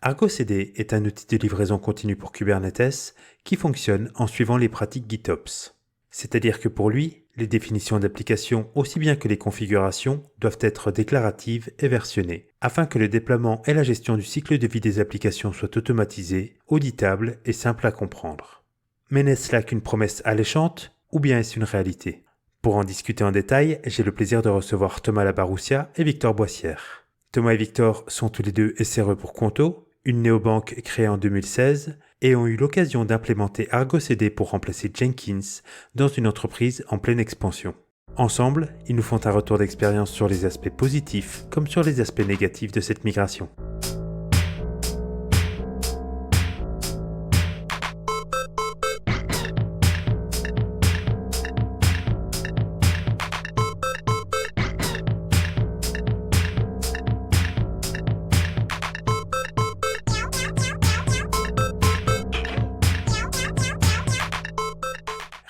Argo CD est un outil de livraison continue pour Kubernetes qui fonctionne en suivant les pratiques GitOps. C'est-à-dire que pour lui, les définitions d'application aussi bien que les configurations doivent être déclaratives et versionnées, afin que le déploiement et la gestion du cycle de vie des applications soient automatisés, auditables et simples à comprendre. Mais n'est-ce là qu'une promesse alléchante ou bien est-ce une réalité? Pour en discuter en détail, j'ai le plaisir de recevoir Thomas Labaroussia et Victor Boissière. Thomas et Victor sont tous les deux SRE pour Conto, une néobanque créée en 2016, et ont eu l'occasion d'implémenter Argo CD pour remplacer Jenkins dans une entreprise en pleine expansion. Ensemble, ils nous font un retour d'expérience sur les aspects positifs comme sur les aspects négatifs de cette migration.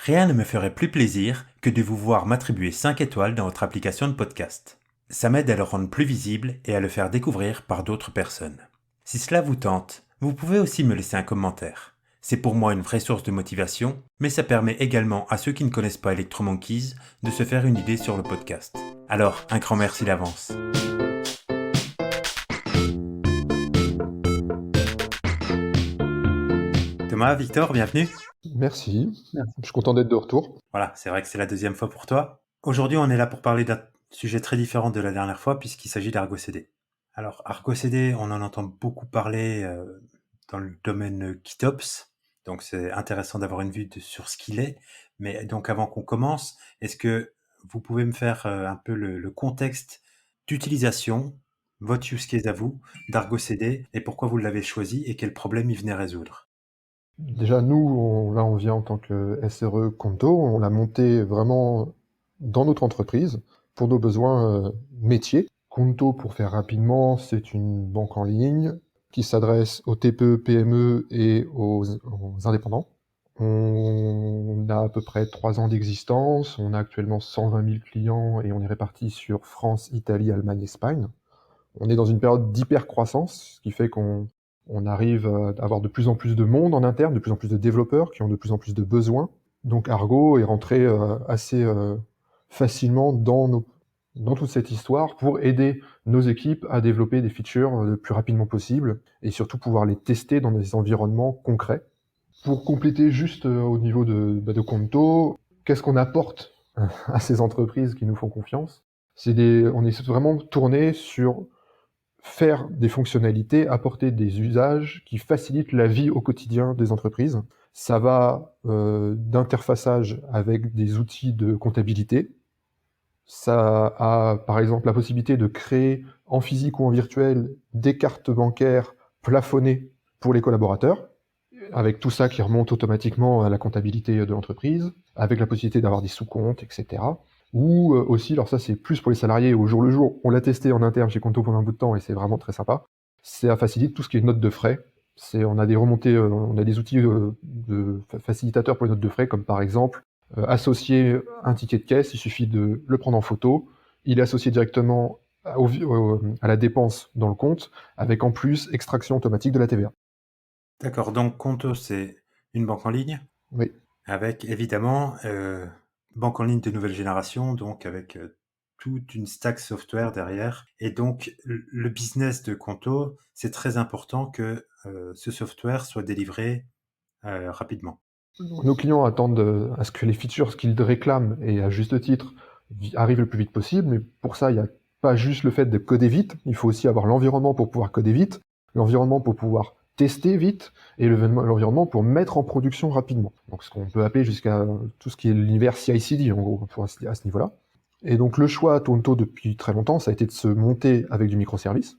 Rien ne me ferait plus plaisir que de vous voir m'attribuer 5 étoiles dans votre application de podcast. Ça m'aide à le rendre plus visible et à le faire découvrir par d'autres personnes. Si cela vous tente, vous pouvez aussi me laisser un commentaire. C'est pour moi une vraie source de motivation, mais ça permet également à ceux qui ne connaissent pas ElectroMonkeys de se faire une idée sur le podcast. Alors, un grand merci d'avance. Thomas, Victor, bienvenue. Merci. Je suis content d'être de retour. Voilà, c'est vrai que c'est la deuxième fois pour toi. Aujourd'hui, on est là pour parler d'un sujet très différent de la dernière fois puisqu'il s'agit d'Argo CD. Alors, Argo CD, on en entend beaucoup parler dans le domaine GitOps, donc c'est intéressant d'avoir une vue sur ce qu'il est. Mais donc, avant qu'on commence, est-ce que vous pouvez me faire un peu le contexte d'utilisation, votre use case à vous, d'Argo CD, et pourquoi vous l'avez choisi et quel problème il venait résoudre? Déjà, nous, on vient en tant que SRE Conto, on l'a monté vraiment dans notre entreprise pour nos besoins métiers. Conto, pour faire rapidement, c'est une banque en ligne qui s'adresse aux TPE, PME et aux indépendants. On a à peu près 3 ans d'existence, on a actuellement 120 000 clients et on est répartis sur France, Italie, Allemagne, Espagne. On est dans une période d'hyper-croissance, ce qui fait qu'on arrive à avoir de plus en plus de monde en interne, de plus en plus de développeurs qui ont de plus en plus de besoins. Donc Argo est rentré assez facilement dans toute cette histoire pour aider nos équipes à développer des features le plus rapidement possible et surtout pouvoir les tester dans des environnements concrets. Pour compléter juste au niveau de Conto, qu'est-ce qu'on apporte à ces entreprises qui nous font confiance? On est vraiment tourné sur faire des fonctionnalités, apporter des usages qui facilitent la vie au quotidien des entreprises. Ça va d'interfaçage avec des outils de comptabilité. Ça a par exemple la possibilité de créer en physique ou en virtuel des cartes bancaires plafonnées pour les collaborateurs, avec tout ça qui remonte automatiquement à la comptabilité de l'entreprise, avec la possibilité d'avoir des sous-comptes, etc. Ou aussi, alors ça c'est plus pour les salariés au jour le jour, on l'a testé en interne chez Conto pendant un bout de temps et c'est vraiment très sympa, ça facilite tout ce qui est notes de frais. On a des remontées, on a des outils de facilitateurs pour les notes de frais, comme par exemple associer un ticket de caisse, il suffit de le prendre en photo, il est associé directement à la dépense dans le compte, avec en plus extraction automatique de la TVA. D'accord, donc Conto, c'est une banque en ligne Oui. avec évidemment banque en ligne de nouvelle génération, donc avec toute une stack software derrière. Et donc le business de Conto, c'est très important que ce software soit délivré rapidement. Nos clients attendent à ce que les features qu'ils réclament, et à juste titre, arrivent le plus vite possible, mais pour ça, il n'y a pas juste le fait de coder vite, il faut aussi avoir l'environnement pour pouvoir coder vite, l'environnement pour pouvoir tester vite, et l'environnement pour mettre en production rapidement. Donc ce qu'on peut appeler jusqu'à tout ce qui est l'univers CI/CD, en gros, à ce niveau-là. Et donc le choix à Conto depuis très longtemps, ça a été de se monter avec du microservice.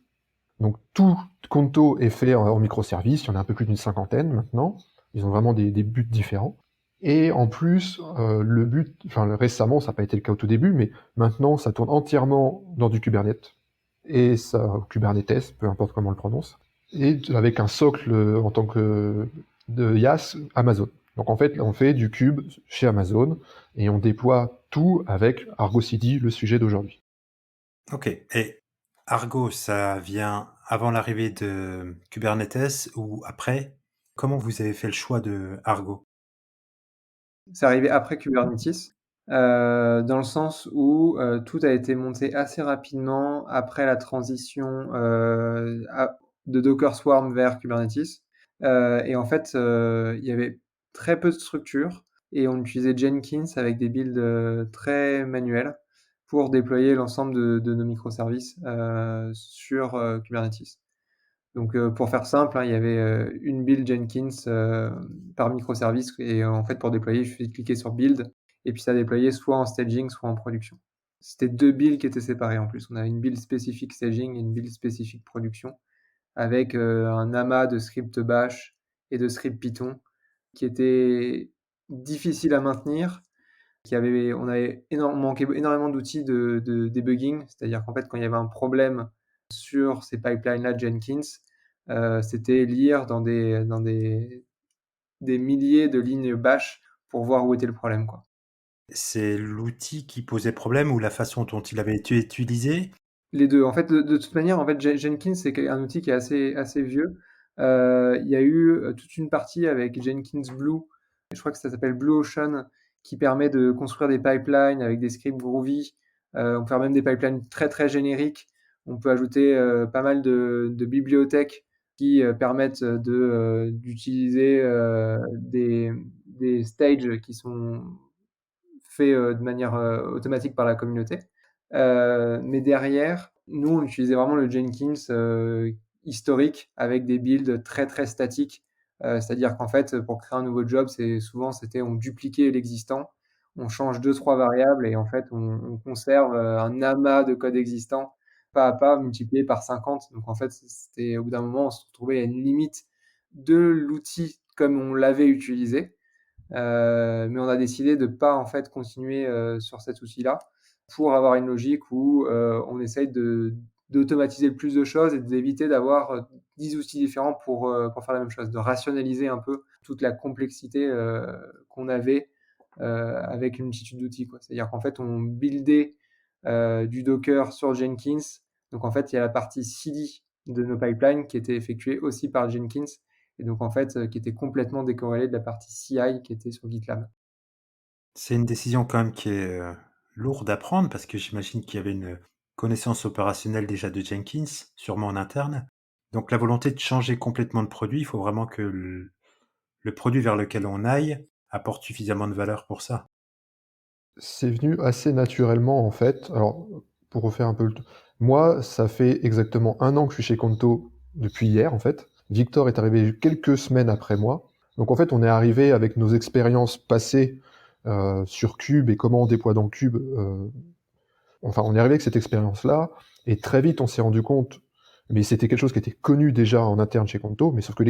Donc tout Conto est fait en microservice, il y en a un peu plus d'une cinquantaine maintenant. Ils ont vraiment des buts différents. Et en plus, le but, enfin récemment, ça n'a pas été le cas au tout début, mais maintenant ça tourne entièrement dans du Kubernetes. Et ça, Kubernetes, peu importe comment on le prononce. Et avec un socle en tant que de IaaS Amazon. Donc en fait, on fait du Kube chez Amazon et on déploie tout avec Argo CD, le sujet d'aujourd'hui. Ok, et Argo, ça vient avant l'arrivée de Kubernetes ou après? Comment vous avez fait le choix de Argo? C'est arrivé après Kubernetes, dans le sens où, tout a été monté assez rapidement après la transition, de Docker Swarm vers Kubernetes, et en fait, il y avait très peu de structure et on utilisait Jenkins avec des builds, très manuels pour déployer l'ensemble de nos microservices, sur, Kubernetes. Donc, pour faire simple, hein, il y avait, une build Jenkins, par microservice et en fait, pour déployer, il suffit de cliquer sur build et puis ça déployait soit en staging, soit en production. C'était 2 builds qui étaient séparés en plus. On avait une build spécifique staging et une build spécifique production avec, un amas de scripts bash et de scripts Python qui étaient difficiles à maintenir, on avait manquait énormément d'outils de debugging. C'est-à-dire qu'en fait, quand il y avait un problème sur ces pipelines-là Jenkins, c'était lire dans des milliers de lignes bash pour voir où était le problème, quoi. C'est l'outil qui posait problème ou la façon dont il avait été utilisé? Les 2. En fait, de toute manière, en fait, Jenkins, c'est un outil qui est assez vieux. Il y a eu, toute une partie avec Jenkins Blue, je crois que ça s'appelle Blue Ocean, qui permet de construire des pipelines avec des scripts Groovy. On peut faire même des pipelines très, très génériques. On peut ajouter, pas mal de bibliothèques qui, permettent, d'utiliser, des stages qui sont faits, de manière, automatique par la communauté. Mais derrière, nous, on utilisait vraiment le Jenkins, historique avec des builds très, très statiques. C'est-à-dire qu'en fait, pour créer un nouveau job, c'était on dupliquait l'existant, on change deux-trois variables et en fait, on conserve, un amas de code existant, pas à pas, multiplié par 50. Donc en fait, c'était au bout d'un moment, on se retrouvait à une limite de l'outil comme on l'avait utilisé. Mais on a décidé de pas en fait continuer, sur cet outil-là pour avoir une logique où, on essaye d'automatiser le plus de choses et d'éviter d'avoir, 10 outils différents pour faire la même chose, de rationaliser un peu toute la complexité, qu'on avait, avec une multitude d'outils, quoi. C'est-à-dire qu'en fait, on buildait, du Docker sur Jenkins. Donc en fait, il y a la partie CD de nos pipelines qui était effectuée aussi par Jenkins et donc en fait, qui était complètement décorrélée de la partie CI qui était sur GitLab. C'est une décision quand même qui est, lourde à prendre parce que j'imagine qu'il y avait une connaissance opérationnelle déjà de Jenkins, sûrement en interne. Donc la volonté de changer complètement de produit, il faut vraiment que le produit vers lequel on aille apporte suffisamment de valeur pour ça. C'est venu assez naturellement, en fait. Alors, pour refaire un peu moi, ça fait exactement 1 an que je suis chez Conto depuis hier, en fait. Victor est arrivé quelques semaines après moi. Donc en fait, on est arrivé avec nos expériences passées, sur Cube et comment on déploie dans Cube, enfin, on est arrivé avec cette expérience-là et très vite, on s'est rendu compte, mais c'était quelque chose qui était connu déjà en interne chez Conto, mais sauf que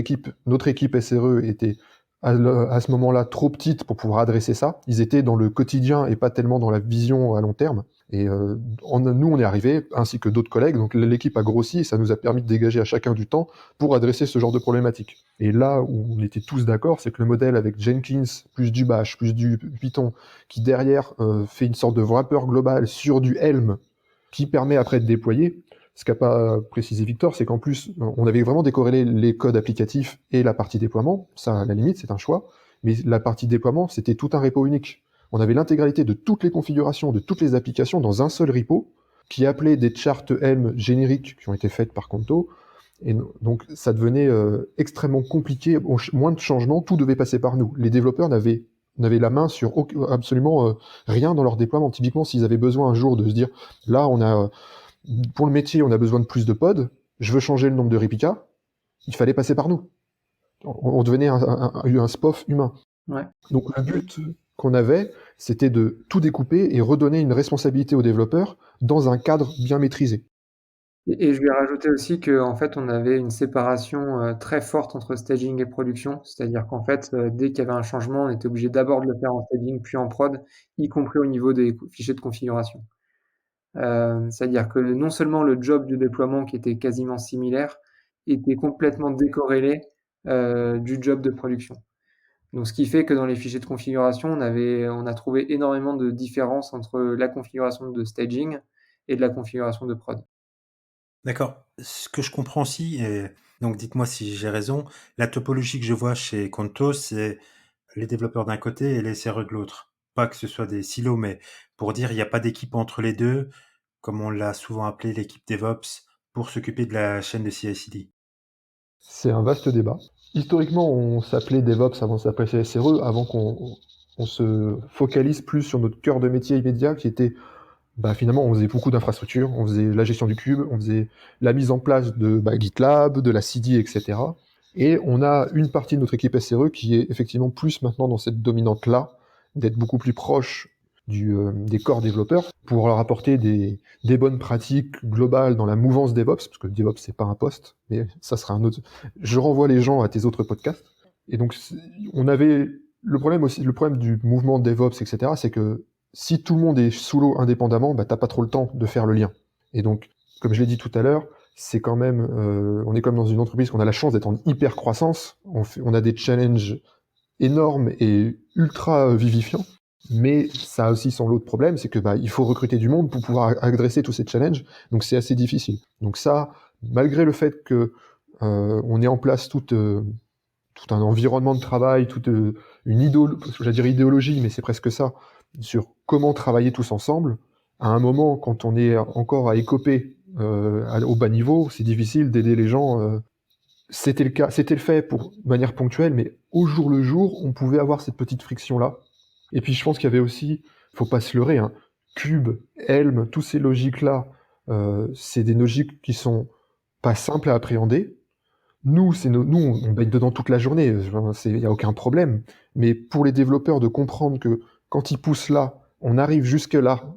notre équipe SRE était à ce moment-là trop petite pour pouvoir adresser ça. Ils étaient dans le quotidien et pas tellement dans la vision à long terme. Et nous, on est arrivé, ainsi que d'autres collègues, donc l'équipe a grossi et ça nous a permis de dégager à chacun du temps pour adresser ce genre de problématique. Et là où on était tous d'accord, c'est que le modèle avec Jenkins, plus du Bash, plus du Python, qui derrière fait une sorte de wrapper global sur du Helm, qui permet après de déployer. Ce qu'a pas précisé Victor, c'est qu'en plus, on avait vraiment décorrélé les codes applicatifs et la partie déploiement. Ça, à la limite, c'est un choix. Mais la partie déploiement, c'était tout un repo unique. On avait l'intégralité de toutes les configurations, de toutes les applications dans un seul repo, qui appelait des charts Helm génériques qui ont été faites par Conto. Et donc, ça devenait extrêmement compliqué, moins de changements, tout devait passer par nous. Les développeurs n'avaient la main sur absolument rien dans leur déploiement. Typiquement, s'ils avaient besoin un jour de se dire, là, pour le métier, on a besoin de plus de pods, je veux changer le nombre de réplicas, il fallait passer par nous. On devenait un SPOF humain. Ouais. Donc le but qu'on avait, c'était de tout découper et redonner une responsabilité aux développeurs dans un cadre bien maîtrisé. Et je vais rajouter aussi qu'en fait, on avait une séparation, très forte entre staging et production. C'est-à-dire qu'en fait, dès qu'il y avait un changement, on était obligé d'abord de le faire en staging, puis en prod, y compris au niveau des fichiers de configuration. C'est-à-dire que non seulement le job du déploiement qui était quasiment similaire, était complètement décorrélé, du job de production. Donc ce qui fait que dans les fichiers de configuration, on a trouvé énormément de différences entre la configuration de staging et de la configuration de prod. D'accord. Ce que je comprends aussi, et donc dites-moi si j'ai raison, la topologie que je vois chez Conto, c'est les développeurs d'un côté et les SRE de l'autre. Pas que ce soit des silos, mais pour dire il n'y a pas d'équipe entre les deux, comme on l'a souvent appelé l'équipe DevOps, pour s'occuper de la chaîne de CI/CD. C'est un vaste débat. Historiquement, on s'appelait DevOps avant de s'appeler SRE, avant qu'on se focalise plus sur notre cœur de métier immédiat, qui était, finalement, on faisait beaucoup d'infrastructures, on faisait la gestion du cube, on faisait la mise en place de GitLab, de la CD, etc. Et on a une partie de notre équipe SRE qui est effectivement plus maintenant dans cette dominante-là, d'être beaucoup plus proche des corps développeurs pour leur apporter des bonnes pratiques globales dans la mouvance DevOps, parce que DevOps, c'est pas un poste, mais ça sera un autre. Je renvoie les gens à tes autres podcasts. Et donc, on avait le problème aussi, le problème du mouvement DevOps, etc., c'est que si tout le monde est sous l'eau indépendamment, t'as pas trop le temps de faire le lien. Et donc, comme je l'ai dit tout à l'heure, c'est quand même, on est comme dans une entreprise qu'on a la chance d'être en hyper croissance. On a des challenges énormes et ultra vivifiants. Mais ça a aussi son lot de problèmes, c'est que il faut recruter du monde pour pouvoir adresser tous ces challenges. Donc c'est assez difficile. Donc ça, malgré le fait que on ait en place tout un environnement de travail, toute une j'allais dire idéologie, mais c'est presque ça, sur comment travailler tous ensemble. À un moment, quand on est encore à écoper au bas niveau, c'est difficile d'aider les gens. C'était le cas, c'était le fait pour de manière ponctuelle, mais au jour le jour, on pouvait avoir cette petite friction-là. Et puis je pense qu'il y avait aussi, faut pas se leurrer, hein, Cube, Helm, tous ces logiques-là, c'est des logiques qui sont pas simples à appréhender. Nous, nous, on baigne dedans toute la journée, il n'y a aucun problème. Mais pour les développeurs de comprendre que quand ils poussent là, on arrive jusque là,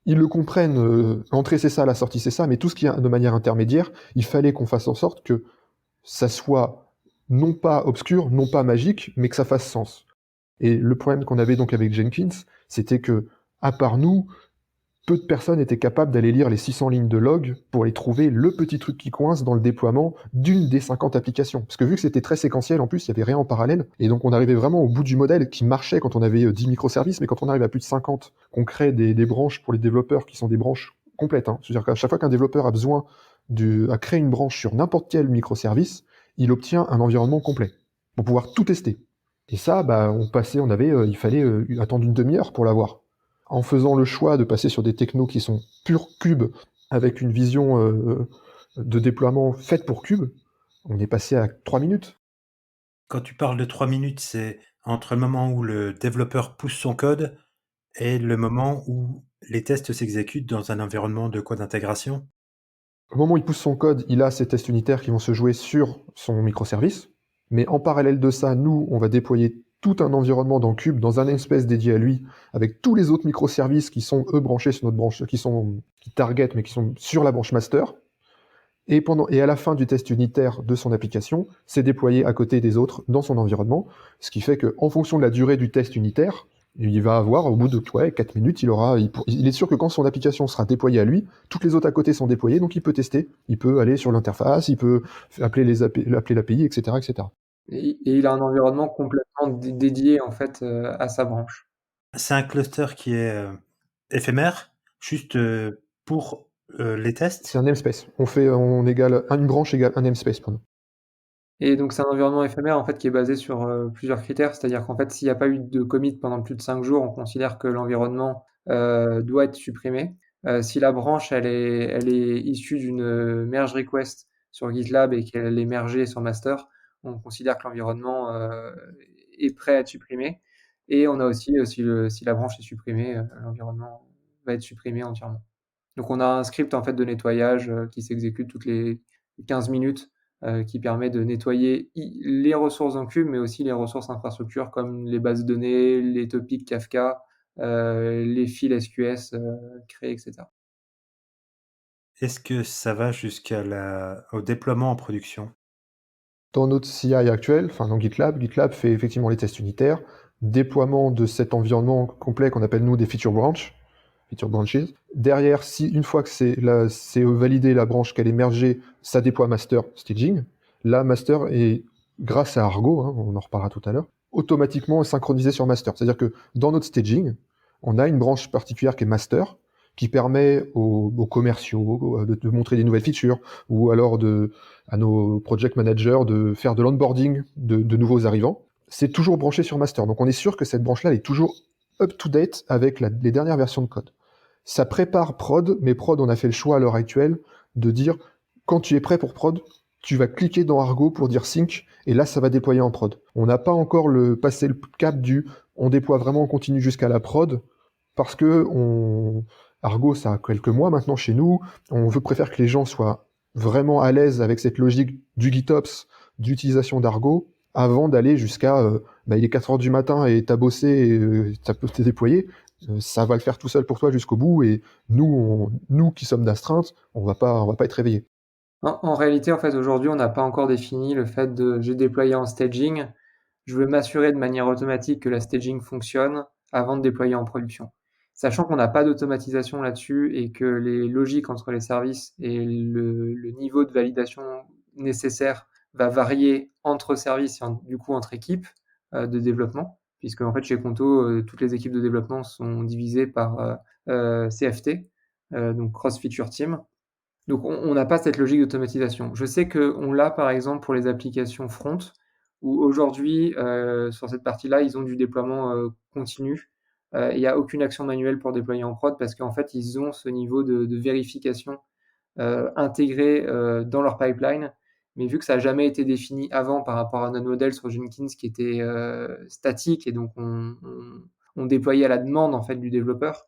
ils le comprennent, l'entrée c'est ça, la sortie c'est ça, mais tout ce qui est de manière intermédiaire, il fallait qu'on fasse en sorte que ça soit non pas obscur, non pas magique, mais que ça fasse sens. Et le problème qu'on avait donc avec Jenkins, c'était que, à part nous, peu de personnes étaient capables d'aller lire les 600 lignes de log pour aller trouver le petit truc qui coince dans le déploiement d'une des 50 applications. Parce que vu que c'était très séquentiel, en plus, il n'y avait rien en parallèle, et donc on arrivait vraiment au bout du modèle qui marchait quand on avait 10 microservices, mais quand on arrive à plus de 50, qu'on crée des branches pour les développeurs qui sont des branches complètes. Hein. C'est-à-dire qu'à chaque fois qu'un développeur a besoin à créer une branche sur n'importe quel microservice, il obtient un environnement complet pour pouvoir tout tester. Et ça, il fallait attendre une demi-heure pour l'avoir. En faisant le choix de passer sur des technos qui sont pur cube, avec une vision de déploiement faite pour cube, on est passé à 3 minutes. Quand tu parles de 3 minutes, c'est entre le moment où le développeur pousse son code et le moment où les tests s'exécutent dans un environnement de quoi d'intégration? Au moment où il pousse son code, il a ses tests unitaires qui vont se jouer sur son microservice. Mais en parallèle de ça, nous, on va déployer tout un environnement dans Cube, dans un namespace dédié à lui, avec tous les autres microservices qui sont, eux, branchés sur notre branche, qui target, mais qui sont sur la branche master. Et à la fin du test unitaire de son application, c'est déployé à côté des autres dans son environnement, ce qui fait qu'en fonction de la durée du test unitaire, il va avoir, au bout de 4 minutes, il est sûr que quand son application sera déployée à lui, toutes les autres à côté sont déployées, donc il peut tester, il peut aller sur l'interface, il peut appeler l'API, etc., etc. Et il a un environnement complètement dédié en fait à sa branche. C'est un cluster qui est éphémère, juste pour les C'est tests? un namespace. Une branche égale un namespace pour nous. Et donc c'est un environnement éphémère en fait qui est basé sur plusieurs critères, c'est-à-dire qu'en fait s'il n'y a pas eu de commit pendant plus de 5 jours, on considère que l'environnement doit être supprimé. Si la branche elle est issue d'une merge request sur GitLab et qu'elle est mergée sur master, on considère que l'environnement est prêt à être supprimé. Et on a aussi si la branche est supprimée, l'environnement va être supprimé entièrement. Donc on a un script en fait de nettoyage qui s'exécute toutes les 15 minutes qui permet de nettoyer les ressources en cube, mais aussi les ressources infrastructures comme les bases de données, les topics Kafka, les fils SQS créés, etc. Est-ce que ça va au déploiement en production? Dans notre CI actuel, enfin dans GitLab fait effectivement les tests unitaires, déploiement de cet environnement complet qu'on appelle nous des feature branches. Derrière, une fois que c'est validé la branche qu'elle est mergée, ça déploie master staging. Là, master est, grâce à Argo, hein, on en reparlera tout à l'heure, automatiquement synchronisé sur master. C'est-à-dire que dans notre staging, on a une branche particulière qui est master, qui permet aux commerciaux de montrer des nouvelles features, ou alors à nos project managers de faire de l'onboarding de nouveaux arrivants. C'est toujours branché sur master. Donc on est sûr que cette branche-là est toujours up-to-date avec les dernières versions de code. Ça prépare prod, mais prod, on a fait le choix à l'heure actuelle de dire, quand tu es prêt pour prod, tu vas cliquer dans Argo pour dire sync, et là, ça va déployer en prod. On n'a pas encore passé le cap on déploie vraiment en continu jusqu'à la prod, parce que Argo, ça a quelques mois maintenant chez nous, préfère que les gens soient vraiment à l'aise avec cette logique du GitOps, d'utilisation d'Argo, avant d'aller jusqu'à, il est 4 heures du matin et t'as bossé et ça peut te déployer, ça va le faire tout seul pour toi jusqu'au bout, et nous qui sommes d'astreinte, on va pas être réveillés. En réalité, en fait, aujourd'hui, on n'a pas encore défini le fait de j'ai déployé en staging. Je veux m'assurer de manière automatique que la staging fonctionne avant de déployer en production. Sachant qu'on n'a pas d'automatisation là-dessus et que les logiques entre les services et le niveau de validation nécessaire va varier entre services et du coup entre équipes de développement, puisque en fait chez Conto, toutes les équipes de développement sont divisées par CFT, donc Cross Feature Team. Donc on n'a pas cette logique d'automatisation. Je sais qu'on l'a par exemple pour les applications front, où aujourd'hui, sur cette partie-là, ils ont du déploiement continu. Il n'y a aucune action manuelle pour déployer en prod parce qu'en fait, ils ont ce niveau de vérification intégré dans leur pipeline. Mais vu que ça n'a jamais été défini avant par rapport à notre modèle sur Jenkins qui était statique et donc on déployait à la demande en fait du développeur,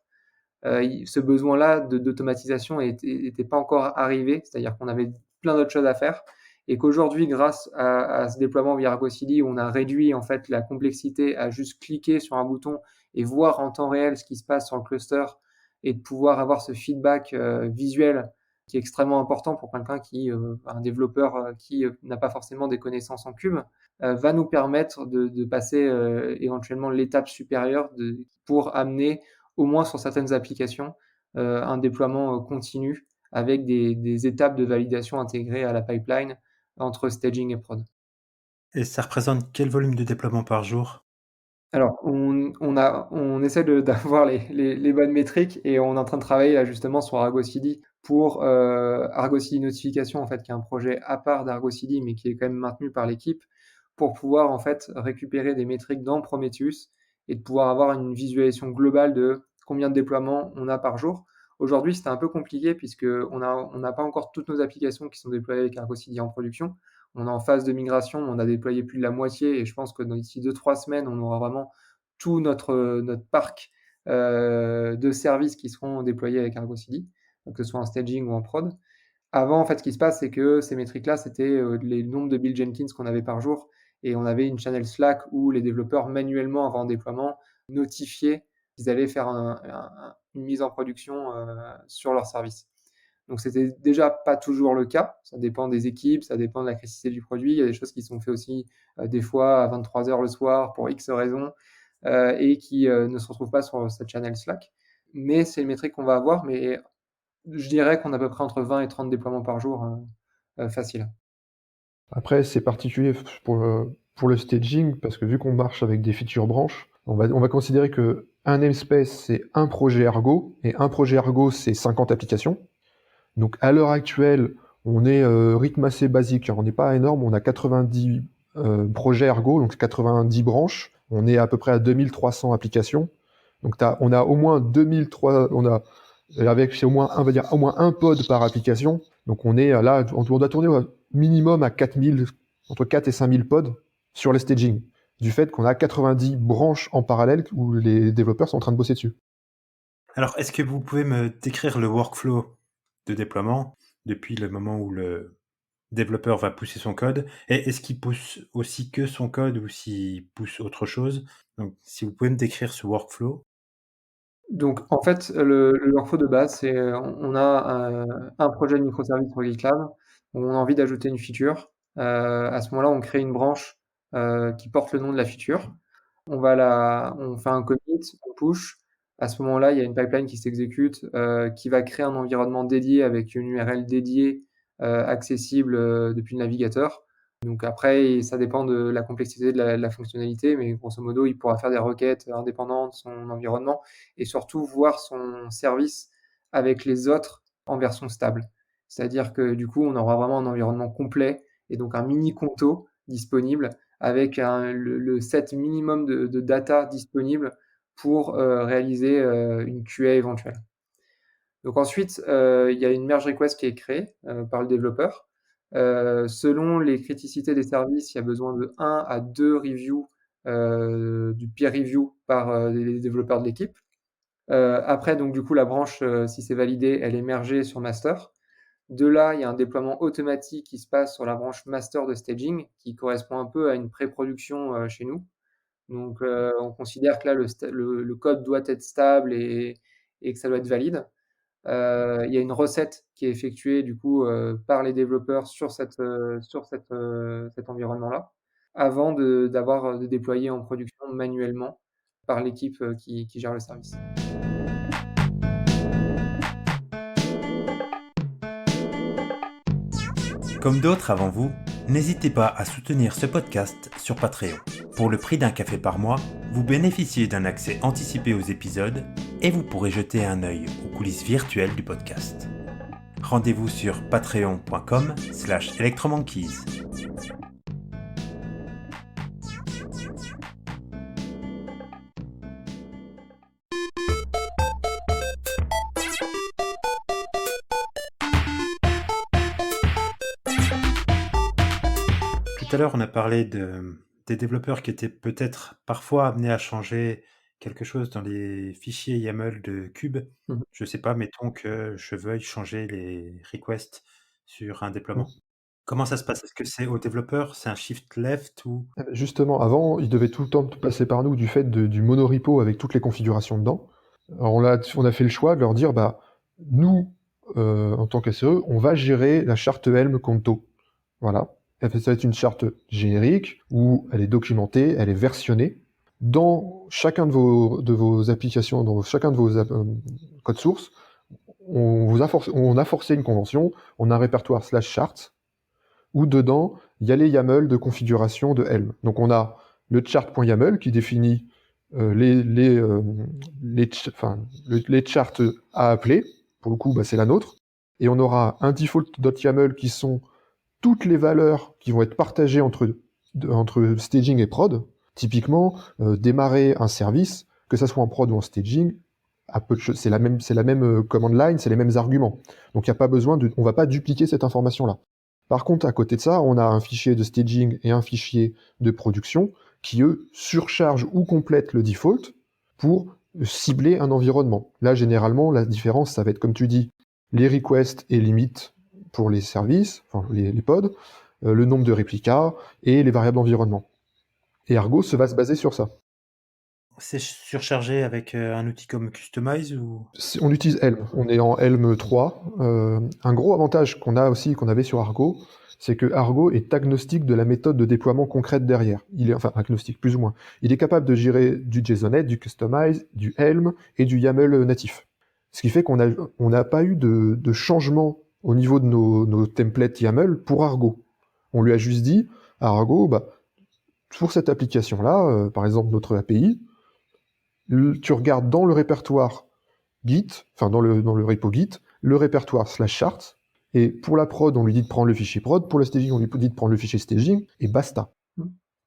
ce besoin-là d'automatisation n'était pas encore arrivé, c'est-à-dire qu'on avait plein d'autres choses à faire et qu'aujourd'hui, grâce à ce déploiement via Argo CD, on a réduit en fait la complexité à juste cliquer sur un bouton et voir en temps réel ce qui se passe sur le cluster et de pouvoir avoir ce feedback visuel qui est extrêmement important pour quelqu'un un développeur qui n'a pas forcément des connaissances en cube, va nous permettre de passer éventuellement l'étape supérieure pour amener au moins sur certaines applications, un déploiement continu avec des étapes de validation intégrées à la pipeline entre staging et prod. Et ça représente quel volume de déploiement par jour? Alors, on essaie d'avoir les bonnes métriques et on est en train de travailler là justement sur Argo CD pour Argo CD Notification en fait, qui est un projet à part d'Argo CD mais qui est quand même maintenu par l'équipe pour pouvoir en fait récupérer des métriques dans Prometheus et de pouvoir avoir une visualisation globale de combien de déploiements on a par jour. Aujourd'hui, c'était un peu compliqué puisque on n'a pas encore toutes nos applications qui sont déployées avec Argo CD en production. On est en phase de migration, on a déployé plus de la moitié et je pense que d'ici 2-3 semaines, on aura vraiment tout notre parc de services qui seront déployés avec Argo CD, que ce soit en staging ou en prod. Avant, en fait, ce qui se passe, c'est que ces métriques-là, c'était les nombres de build Jenkins qu'on avait par jour et on avait une channel Slack où les développeurs manuellement, avant le déploiement, notifiaient qu'ils allaient faire une mise en production sur leur service. Donc c'était déjà pas toujours le cas, ça dépend des équipes, ça dépend de la criticité du produit, il y a des choses qui sont faites aussi des fois à 23h le soir pour X raisons et qui ne se retrouvent pas sur cette channel Slack. Mais c'est une métrique qu'on va avoir, mais je dirais qu'on a à peu près entre 20 et 30 déploiements par jour facile. Après, c'est particulier pour le staging, parce que vu qu'on marche avec des feature branches, on va considérer que un namespace, c'est un projet Argo, et un projet Argo, c'est 50 applications. Donc à l'heure actuelle, on est rythme assez basique, hein. On n'est pas énorme, on a 90 projets Argo, donc 90 branches. On est à peu près à 2300 applications. Donc on a au moins 2003, c'est au moins, on va dire, au moins un pod par application. Donc on est là, on doit tourner au minimum à 4000, entre 4 et 5000 pods sur le staging, du fait qu'on a 90 branches en parallèle où les développeurs sont en train de bosser dessus. Alors, est-ce que vous pouvez me décrire le workflow de déploiement depuis le moment où le développeur va pousser son code? Et est-ce qu'il pousse aussi que son code ou s'il pousse autre chose? Donc, si vous pouvez me décrire ce workflow. Donc en fait, le workflow de base, c'est on a un projet de microservice sur GitLab, où on a envie d'ajouter une feature. À ce moment-là, on crée une branche qui porte le nom de la feature. On fait un commit, on push. À ce moment-là, il y a une pipeline qui s'exécute, qui va créer un environnement dédié avec une URL dédiée, accessible, depuis le navigateur. Donc après, ça dépend de la complexité de la fonctionnalité, mais grosso modo, il pourra faire des requêtes indépendantes de son environnement et surtout voir son service avec les autres en version stable. C'est-à-dire que du coup, on aura vraiment un environnement complet et donc un mini Conto disponible avec le set minimum de data disponible pour, réaliser, une QA éventuelle. Donc ensuite, il y a une merge request qui est créée, par le développeur. Selon les criticités des services, il y a besoin de 1 à 2 reviews, du peer review par, les développeurs de l'équipe. Après donc du coup la branche, si c'est validé, elle est mergée sur master. De là, il y a un déploiement automatique qui se passe sur la branche master de staging, qui correspond un peu à une pré-production, chez nous. Donc, on considère que là le code doit être stable et que ça doit être valide. Il y a une recette qui est effectuée du coup, par les développeurs sur cet environnement-là, avant de déployer en production manuellement par l'équipe, qui gère le service. Comme d'autres avant vous, n'hésitez pas à soutenir ce podcast sur Patreon. Pour le prix d'un café par mois, vous bénéficiez d'un accès anticipé aux épisodes et vous pourrez jeter un œil aux coulisses virtuelles du podcast. Rendez-vous sur patreon.com/electromonkeys. Tout à l'heure, on a parlé des développeurs qui étaient peut-être parfois amenés à changer quelque chose dans les fichiers YAML de Cube. Mmh mh. Je ne sais pas, mettons que je veuille changer les requests sur un déploiement. Comment ça se passe? Est-ce que c'est au développeur? C'est un shift left ou... Justement, avant, ils devaient tout le temps passer par nous du fait du monorepo avec toutes les configurations dedans. Alors on a fait le choix de leur dire, bah, nous, en tant qu'SRE, on va gérer la charte Helm Conto. Voilà. Ça va être une charte générique où elle est documentée, elle est versionnée. Dans chacun de vos applications, dans chacun de vos codes sources, on a forcé une convention, on a un répertoire /chart où dedans, il y a les YAML de configuration de Helm. Donc on a le chart.yaml qui définit les charts à appeler. Pour le coup, bah, c'est la nôtre. Et on aura un default.yaml qui sont toutes les valeurs qui vont être partagées entre staging et prod. Typiquement, démarrer un service, que ça soit en prod ou en staging, c'est la même command line, c'est les mêmes arguments. Donc il n'y a pas besoin on va pas dupliquer cette information-là. Par contre, à côté de ça, on a un fichier de staging et un fichier de production qui, eux, surchargent ou complètent le default pour cibler un environnement. Là, généralement, la différence, ça va être, comme tu dis, les requests et limites pour les services, enfin les pods, le nombre de réplicas et les variables d'environnement. Et Argo va se baser sur ça. C'est surchargé avec un outil comme Customize ou... On utilise Helm, on est en Helm 3. Un gros avantage qu'on avait sur Argo, c'est que Argo est agnostique de la méthode de déploiement concrète derrière. Il est, enfin, agnostique plus ou moins. Il est capable de gérer du JSONet, du Customize, du Helm et du YAML natif. Ce qui fait qu'on n'a pas eu de changement au niveau de nos templates YAML pour Argo. On lui a juste dit à Argo, bah, pour cette application-là, par exemple notre API, tu regardes dans le répertoire Git, enfin dans le repo Git, le répertoire /chart, et pour la prod, on lui dit de prendre le fichier prod, pour le staging, on lui dit de prendre le fichier staging, et basta.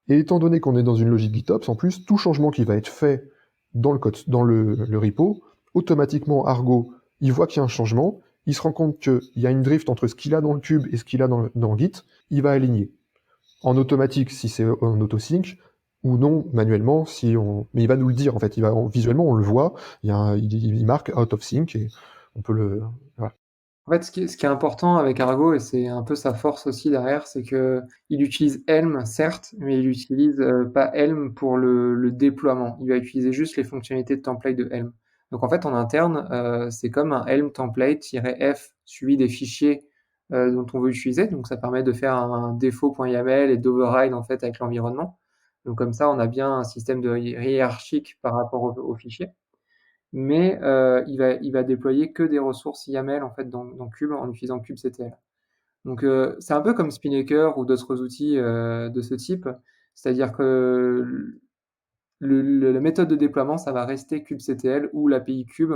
Et étant donné qu'on est dans une logique GitOps, en plus, tout changement qui va être fait dans le code, dans le repo, automatiquement Argo, il voit qu'il y a un changement, il se rend compte qu'il y a une drift entre ce qu'il a dans le cube et ce qu'il a dans Git, il va aligner. En automatique si c'est en autosync, ou non manuellement mais il va nous le dire en fait, visuellement on le voit, il marque out of sync et on peut le voilà. En fait, ce qui est important avec Argo, et c'est un peu sa force aussi derrière, c'est qu'il utilise Helm, certes, mais il utilise pas Helm pour le déploiement. Il va utiliser juste les fonctionnalités de template de Helm. Donc en fait, en interne, c'est comme un Helm template-f suivi des fichiers dont on veut utiliser. Donc ça permet de faire un défaut.yaml et d'override en fait avec l'environnement. Donc comme ça, on a bien un système de hiérarchique par rapport aux fichiers. Mais il va déployer que des ressources YAML en fait dans Cube en utilisant kubectl. Donc c'est un peu comme Spinnaker ou d'autres outils de ce type. C'est-à-dire que la méthode de déploiement, ça va rester kubectl ou l'API Cube.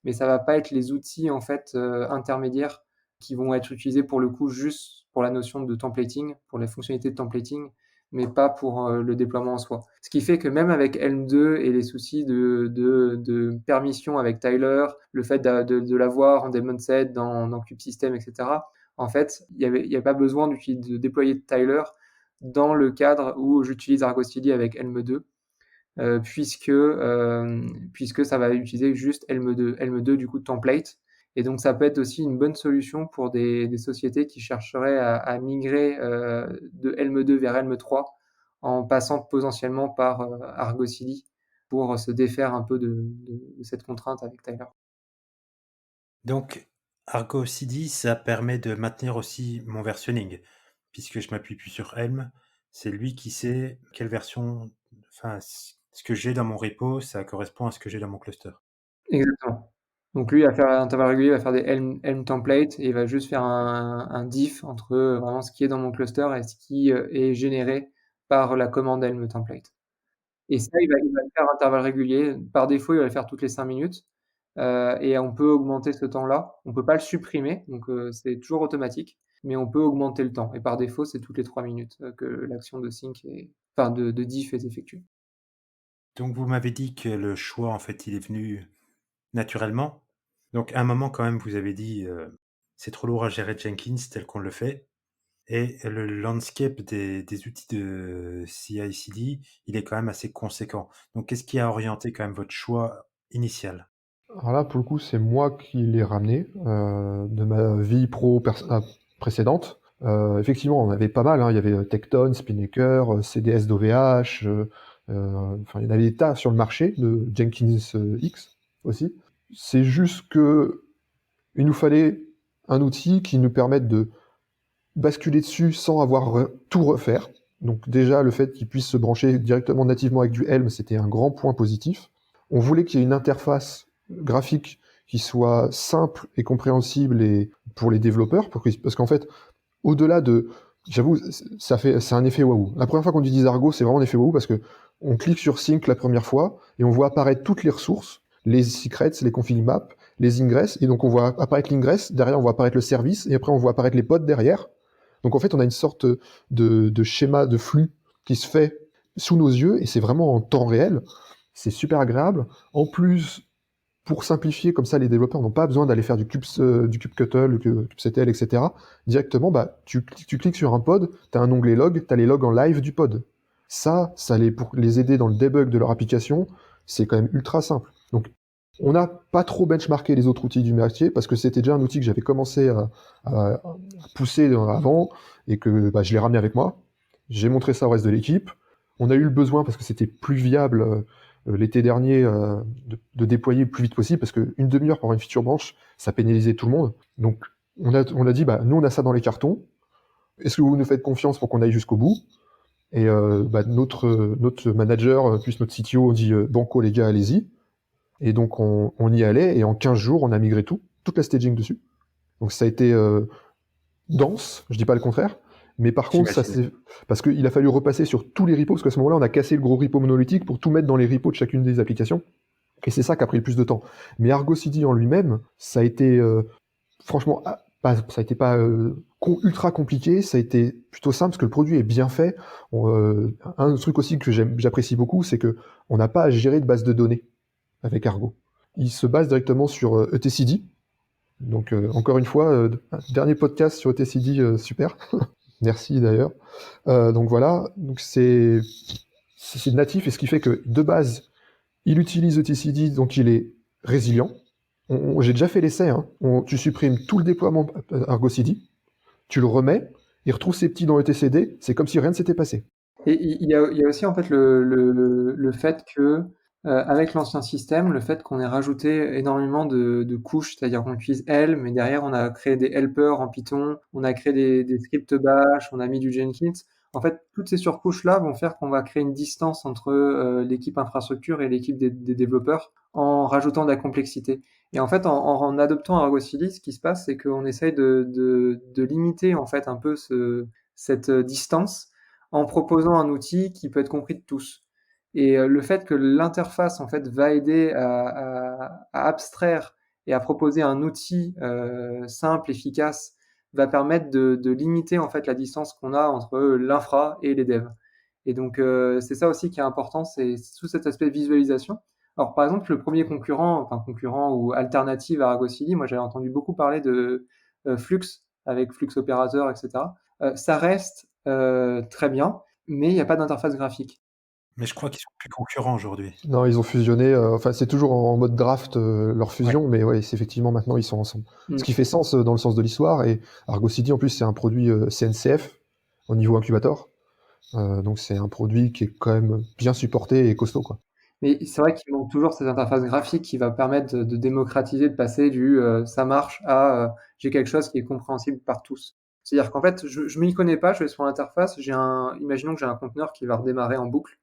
mais ça va pas être les outils en fait intermédiaires qui vont être utilisés pour le coup juste pour la notion de templating, pour les fonctionnalités de templating, mais pas pour le déploiement en soi. Ce qui fait que même avec Helm 2 et les soucis de permission avec Tyler, le fait de l'avoir en daemon set dans kubesystem, etc., en fait, il y avait pas besoin de déployer Tyler dans le cadre où j'utilise Argo CD avec Helm 2, puisque ça va utiliser juste Helm 2 du coup template. Et donc ça peut être aussi une bonne solution pour des sociétés qui chercheraient à migrer de Helm 2 vers Helm 3 en passant potentiellement par Argo CD pour se défaire un peu de cette contrainte avec Tyler. Donc, Argo CD, ça permet de maintenir aussi mon versionning, puisque je m'appuie plus sur Helm. C'est lui qui sait quelle version, enfin, ce que j'ai dans mon repo, ça correspond à ce que j'ai dans mon cluster. Exactement. Donc lui, il va faire à intervalles réguliers, il va faire des Helm templates et il va juste faire un diff entre vraiment ce qui est dans mon cluster et ce qui est généré par la commande Helm template. Et ça, il va le faire à intervalles réguliers. Par défaut, il va le faire toutes les 5 minutes. Et on peut augmenter ce temps-là. On peut pas le supprimer, donc c'est toujours automatique, mais on peut augmenter le temps. Et par défaut, c'est toutes les 3 minutes que l'action de sync enfin de diff est effectuée. Donc, vous m'avez dit que le choix, en fait, il est venu naturellement. Donc, à un moment, quand même, vous avez dit c'est trop lourd à gérer Jenkins tel qu'on le fait. Et le landscape des outils de CI/CD, il est quand même assez conséquent. Donc, qu'est-ce qui a orienté quand même votre choix initial? Alors là, pour le coup, c'est moi qui l'ai ramené de ma vie précédente. Effectivement, on avait pas mal, hein. Il y avait Tecton, Spinnaker, CDS d'OVH, enfin, il y en avait des tas sur le marché, de Jenkins X aussi. C'est juste que il nous fallait un outil qui nous permette de basculer dessus sans avoir tout refaire. Donc déjà, le fait qu'il puisse se brancher directement nativement avec du Helm, c'était un grand point positif. On voulait qu'il y ait une interface graphique qui soit simple et compréhensible et pour les développeurs, parce qu'en fait, au-delà de, j'avoue, c'est un effet waouh. La première fois qu'on utilise Argo, c'est vraiment un effet waouh parce que on clique sur Sync la première fois et on voit apparaître toutes les ressources, les secrets, les config maps, les ingress, et donc on voit apparaître l'ingress, derrière on voit apparaître le service, et après on voit apparaître les pods derrière. Donc en fait, on a une sorte de schéma de flux qui se fait sous nos yeux, et c'est vraiment en temps réel. C'est super agréable. En plus, pour simplifier, comme ça, les développeurs n'ont pas besoin d'aller faire du kubectl, du kubectl, etc. Directement, bah, tu cliques sur un pod, tu as un onglet log, tu as les logs en live du pod. Ça, pour les aider dans le debug de leur application, c'est quand même ultra simple. Donc, on n'a pas trop benchmarké les autres outils du métier parce que c'était déjà un outil que j'avais commencé à pousser avant et que bah, je l'ai ramené avec moi. J'ai montré ça au reste de l'équipe. On a eu le besoin parce que c'était plus viable l'été dernier de déployer le plus vite possible parce qu'une demi-heure pour avoir une feature branch, ça pénalisait tout le monde. Donc on a dit, bah, nous on a ça dans les cartons. Est-ce que vous nous faites confiance pour qu'on aille jusqu'au bout? Et bah, notre manager, plus notre CTO, on dit banco les gars, allez-y. Et donc on y allait, et en 15 jours, on a migré toute la staging dessus. Donc ça a été dense, je dis pas le contraire, mais par contre, parce qu'il a fallu repasser sur tous les repos, parce qu'à ce moment-là, on a cassé le gros repo monolithique pour tout mettre dans les repos de chacune des applications. Et c'est ça qui a pris le plus de temps. Mais Argo CD en lui-même, ça a été franchement, ça a été pas ultra compliqué, ça a été plutôt simple parce que le produit est bien fait. Un truc aussi que j'apprécie beaucoup, c'est que on n'a pas à gérer de base de données avec Argo. Il se base directement sur etcd. Donc encore une fois, dernier podcast sur etcd, super. Merci d'ailleurs. Donc voilà, donc c'est natif, et ce qui fait que de base, il utilise etcd, donc il est résilient. J'ai déjà fait l'essai, hein. Tu supprimes tout le déploiement Argo CD, tu le remets, il retrouve ses petits dans etcd, c'est comme si rien ne s'était passé. Et il y a aussi en fait le fait que avec l'ancien système, le fait qu'on ait rajouté énormément de couches, c'est-à-dire qu'on utilise Helm, mais derrière on a créé des helpers en Python, on a créé des scripts bash, on a mis du Jenkins. En fait, toutes ces surcouches-là vont faire qu'on va créer une distance entre l'équipe infrastructure et l'équipe des développeurs en rajoutant de la complexité. Et en fait, en adoptant Argo CD, ce qui se passe, c'est qu'on essaye de limiter en fait un peu cette distance en proposant un outil qui peut être compris de tous. Et le fait que l'interface en fait va aider à abstraire et à proposer un outil simple, efficace, va permettre de limiter en fait la distance qu'on a entre l'infra et les devs. Et donc c'est ça aussi qui est important, c'est tout cet aspect de visualisation. Alors par exemple, le premier concurrent ou alternative à Argo CD, moi j'avais entendu beaucoup parler de Flux avec Flux Operator, etc. Ça reste très bien, mais il n'y a pas d'interface graphique. Mais je crois qu'ils sont plus concurrents aujourd'hui. Non, ils ont fusionné, enfin, c'est toujours en mode draft, leur Ouais. fusion, mais ouais, c'est effectivement, maintenant, ils sont ensemble. Mm. Ce qui fait sens, dans le sens de l'histoire, et Argo CD, en plus, c'est un produit, CNCF, au niveau incubator. Donc c'est un produit qui est quand même bien supporté et costaud, quoi. Mais c'est vrai qu'il manque toujours cette interface graphique qui va permettre de démocratiser, de passer du ça marche à j'ai quelque chose qui est compréhensible par tous. C'est-à-dire qu'en fait, je m'y connais pas, je vais sur l'interface, imaginons que j'ai un conteneur qui va redémarrer en boucle.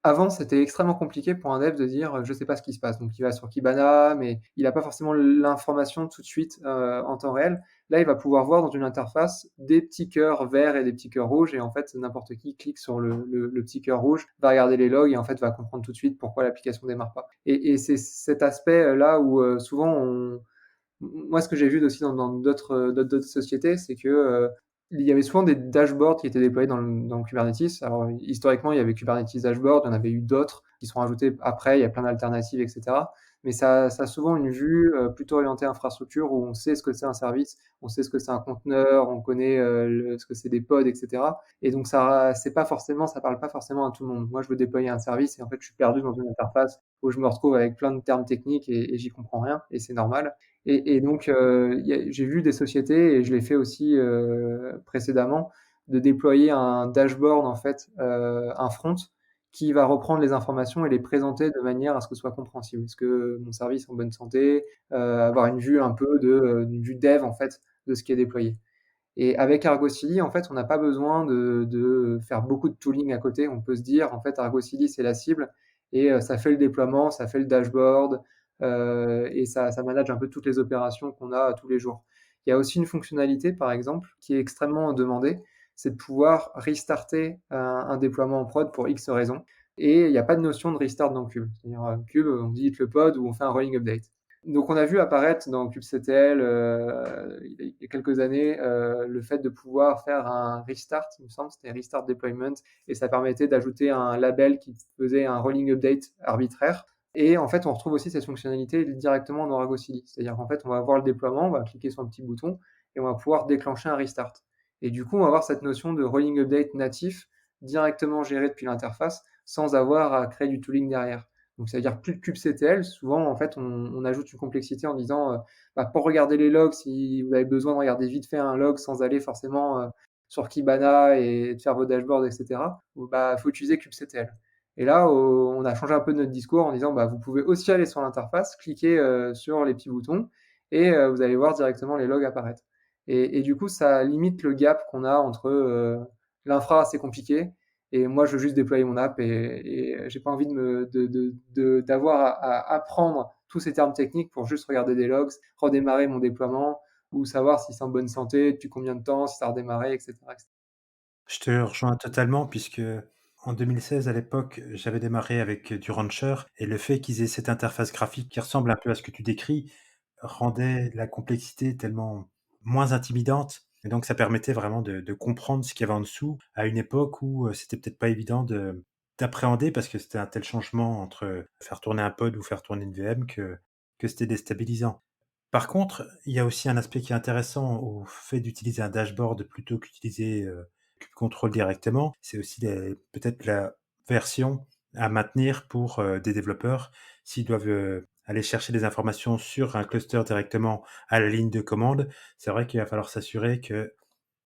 Avant, c'était extrêmement compliqué pour un dev de dire je sais pas ce qui se passe. Donc il va sur Kibana, mais il n'a pas forcément l'information tout de suite en temps réel. Là, il va pouvoir voir dans une interface des petits cœurs verts et des petits cœurs rouges. Et en fait, n'importe qui clique sur le petit cœur rouge, va regarder les logs et en fait va comprendre tout de suite pourquoi l'application démarre pas. Et c'est cet aspect là où souvent moi, ce que j'ai vu aussi dans d'autres sociétés, c'est que il y avait souvent des dashboards qui étaient déployés dans le Kubernetes. Alors, historiquement, il y avait Kubernetes Dashboard, il y en avait eu d'autres qui sont ajoutés après, il y a plein d'alternatives, etc. Mais ça a souvent une vue plutôt orientée infrastructure où on sait ce que c'est un service, on sait ce que c'est un conteneur, on connaît ce que c'est des pods, etc. Et donc, ça parle pas forcément à tout le monde. Moi, je veux déployer un service et en fait, je suis perdu dans une interface où je me retrouve avec plein de termes techniques et j'y comprends rien et c'est normal. Et donc, j'ai vu des sociétés, et je l'ai fait aussi précédemment, de déployer un dashboard, en fait, un front, qui va reprendre les informations et les présenter de manière à ce que ce soit compréhensible. Est-ce que mon service est en bonne santé? Avoir une vue un peu une vue dev, en fait, de ce qui est déployé. Et avec Argo CD, en fait, on n'a pas besoin de faire beaucoup de tooling à côté. On peut se dire, en fait, Argo CD, c'est la cible et ça fait le déploiement, ça fait le dashboard et ça manage un peu toutes les opérations qu'on a tous les jours. Il y a aussi une fonctionnalité, par exemple, qui est extrêmement demandée, c'est de pouvoir restarter un déploiement en prod pour X raisons. Et il n'y a pas de notion de restart dans Cube. C'est-à-dire, Cube, on dit le pod ou on fait un rolling update. Donc on a vu apparaître dans kubectl il y a quelques années le fait de pouvoir faire un restart, il me semble, c'était restart deployment, et ça permettait d'ajouter un label qui faisait un rolling update arbitraire. Et en fait, on retrouve aussi cette fonctionnalité directement dans Argo CD. C'est-à-dire qu'en fait, on va voir le déploiement, on va cliquer sur un petit bouton et on va pouvoir déclencher un restart. Et du coup, on va avoir cette notion de rolling update natif directement géré depuis l'interface sans avoir à créer du tooling derrière. Donc, ça veut dire plus de kubectl. Souvent, en fait, on ajoute une complexité en disant, pour regarder les logs, si vous avez besoin de regarder vite fait un log sans aller forcément sur Kibana et de faire vos dashboards, etc., faut utiliser kubectl. Et là, on a changé un peu notre discours en disant, vous pouvez aussi aller sur l'interface, cliquer sur les petits boutons et vous allez voir directement les logs apparaître. Et du coup, ça limite le gap qu'on a entre l'infra, c'est compliqué, et moi, je veux juste déployer mon app et j'ai pas envie d'avoir à apprendre tous ces termes techniques pour juste regarder des logs, redémarrer mon déploiement ou savoir si c'est en bonne santé, depuis combien de temps, si ça a redémarré, etc. Je te rejoins totalement puisque en 2016, à l'époque, j'avais démarré avec du Rancher et le fait qu'ils aient cette interface graphique qui ressemble un peu à ce que tu décris rendait la complexité tellement moins intimidante et donc ça permettait vraiment de comprendre ce qu'il y avait en dessous à une époque où c'était peut-être pas évident d'appréhender parce que c'était un tel changement entre faire tourner un pod ou faire tourner une VM que c'était déstabilisant. Par contre, il y a aussi un aspect qui est intéressant au fait d'utiliser un dashboard plutôt qu'utiliser Control directement. C'est aussi peut-être la version à maintenir pour des développeurs s'ils doivent aller chercher des informations sur un cluster directement à la ligne de commande. C'est vrai qu'il va falloir s'assurer que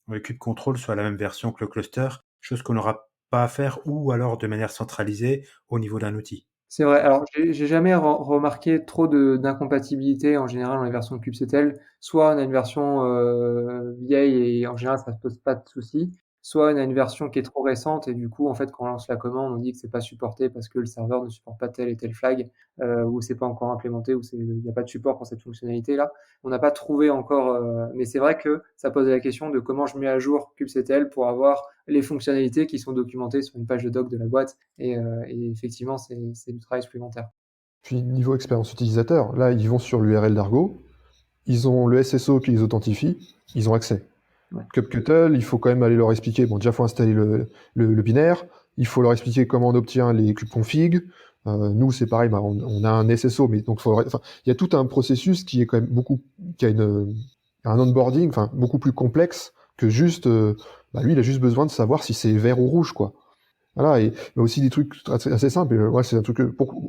le Kube Control soit la même version que le cluster, chose qu'on n'aura pas à faire ou alors de manière centralisée au niveau d'un outil. C'est vrai. Alors, j'ai jamais remarqué trop d'incompatibilité en général dans les versions de kubectl. Soit on a une version vieille et en général ça ne pose pas de soucis. Soit on a une version qui est trop récente et du coup, en fait, quand on lance la commande, on dit que c'est pas supporté parce que le serveur ne supporte pas tel et tel flag, ou c'est pas encore implémenté, ou il n'y a pas de support pour cette fonctionnalité-là. On n'a pas trouvé encore, mais c'est vrai que ça pose la question de comment je mets à jour kubectl pour avoir les fonctionnalités qui sont documentées sur une page de doc de la boîte. Et effectivement, c'est du travail supplémentaire. Puis niveau expérience utilisateur, là, ils vont sur l'URL d'Argo, ils ont le SSO qui les authentifie, ils ont accès. Ouais. Kubectl, il faut quand même aller leur expliquer. Bon, déjà, il faut installer le binaire, il faut leur expliquer comment on obtient les kubectl. Nous, c'est pareil, bah, on a un SSO, mais donc il y a tout un processus qui est quand même qui a un onboarding, beaucoup plus complexe que juste, lui, il a juste besoin de savoir si c'est vert ou rouge, quoi. Voilà, mais aussi des trucs assez simples. Ouais, c'est un truc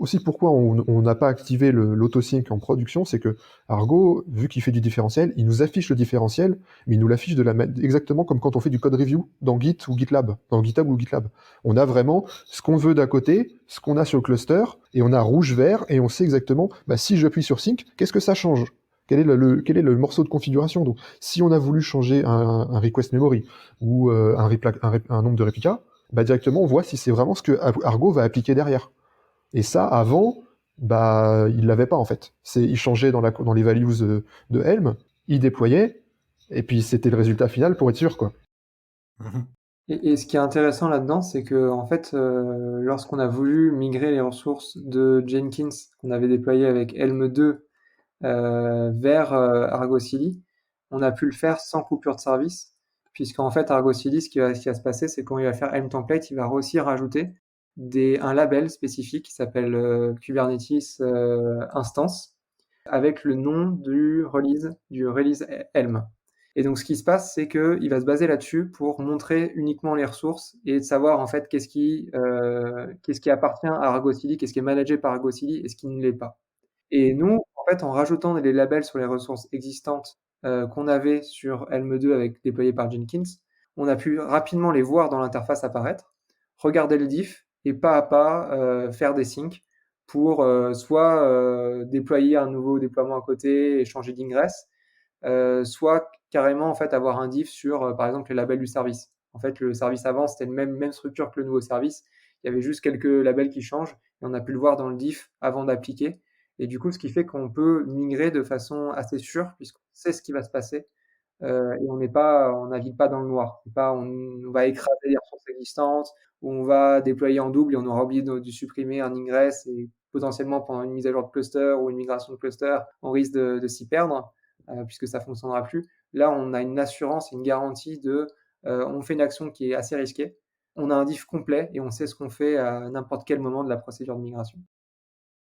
aussi pourquoi on n'a pas activé l'autosync en production, c'est que Argo, vu qu'il fait du différentiel, il nous affiche le différentiel, mais il nous l'affiche exactement comme quand on fait du code review dans Git ou GitLab, dans GitHub ou GitLab. On a vraiment ce qu'on veut d'un côté, ce qu'on a sur le cluster, et on a rouge-vert, et on sait exactement, si j'appuie sur sync, qu'est-ce que ça change? Quel est le morceau de configuration? Donc, si on a voulu changer un request memory ou un nombre de réplicas, directement, on voit si c'est vraiment ce que Argo va appliquer derrière. Et ça, avant, il l'avait pas, en fait. Il changeait dans les values de Helm, il déployait, et puis c'était le résultat final pour être sûr, quoi. Mhm. Et ce qui est intéressant là-dedans, c'est que en fait, lorsqu'on a voulu migrer les ressources de Jenkins qu'on avait déployées avec Helm 2 vers Argo CD, on a pu le faire sans coupure de service, puisqu'en fait Argo CD, ce qui va se passer, c'est quand il va faire Helm template, il va aussi rajouter un label spécifique qui s'appelle Kubernetes Instance, avec le nom du release Helm. Et donc, ce qui se passe, c'est qu'il va se baser là-dessus pour montrer uniquement les ressources et de savoir en fait qu'est-ce qui appartient à Argo CD, qu'est-ce qui est managé par Argo CD et ce qui ne l'est pas. Et nous, en fait, en rajoutant les labels sur les ressources existantes qu'on avait sur Helm 2 déployé par Jenkins, on a pu rapidement les voir dans l'interface apparaître, regarder le diff et pas à pas faire des syncs pour soit déployer un nouveau déploiement à côté et changer d'ingress, soit carrément en fait avoir un diff sur par exemple les labels du service. En fait, le service avant, c'était la même structure que le nouveau service. Il y avait juste quelques labels qui changent et on a pu le voir dans le diff avant d'appliquer. Et du coup, ce qui fait qu'on peut migrer de façon assez sûre puisqu'on sait ce qui va se passer et on navigue pas dans le noir. On va écraser les ressources existantes ou on va déployer en double et on aura oublié de supprimer un ingress et potentiellement pendant une mise à jour de cluster ou une migration de cluster, on risque de s'y perdre puisque ça fonctionnera plus. Là, on a une assurance, une garantie on fait une action qui est assez risquée, on a un diff complet et on sait ce qu'on fait à n'importe quel moment de la procédure de migration.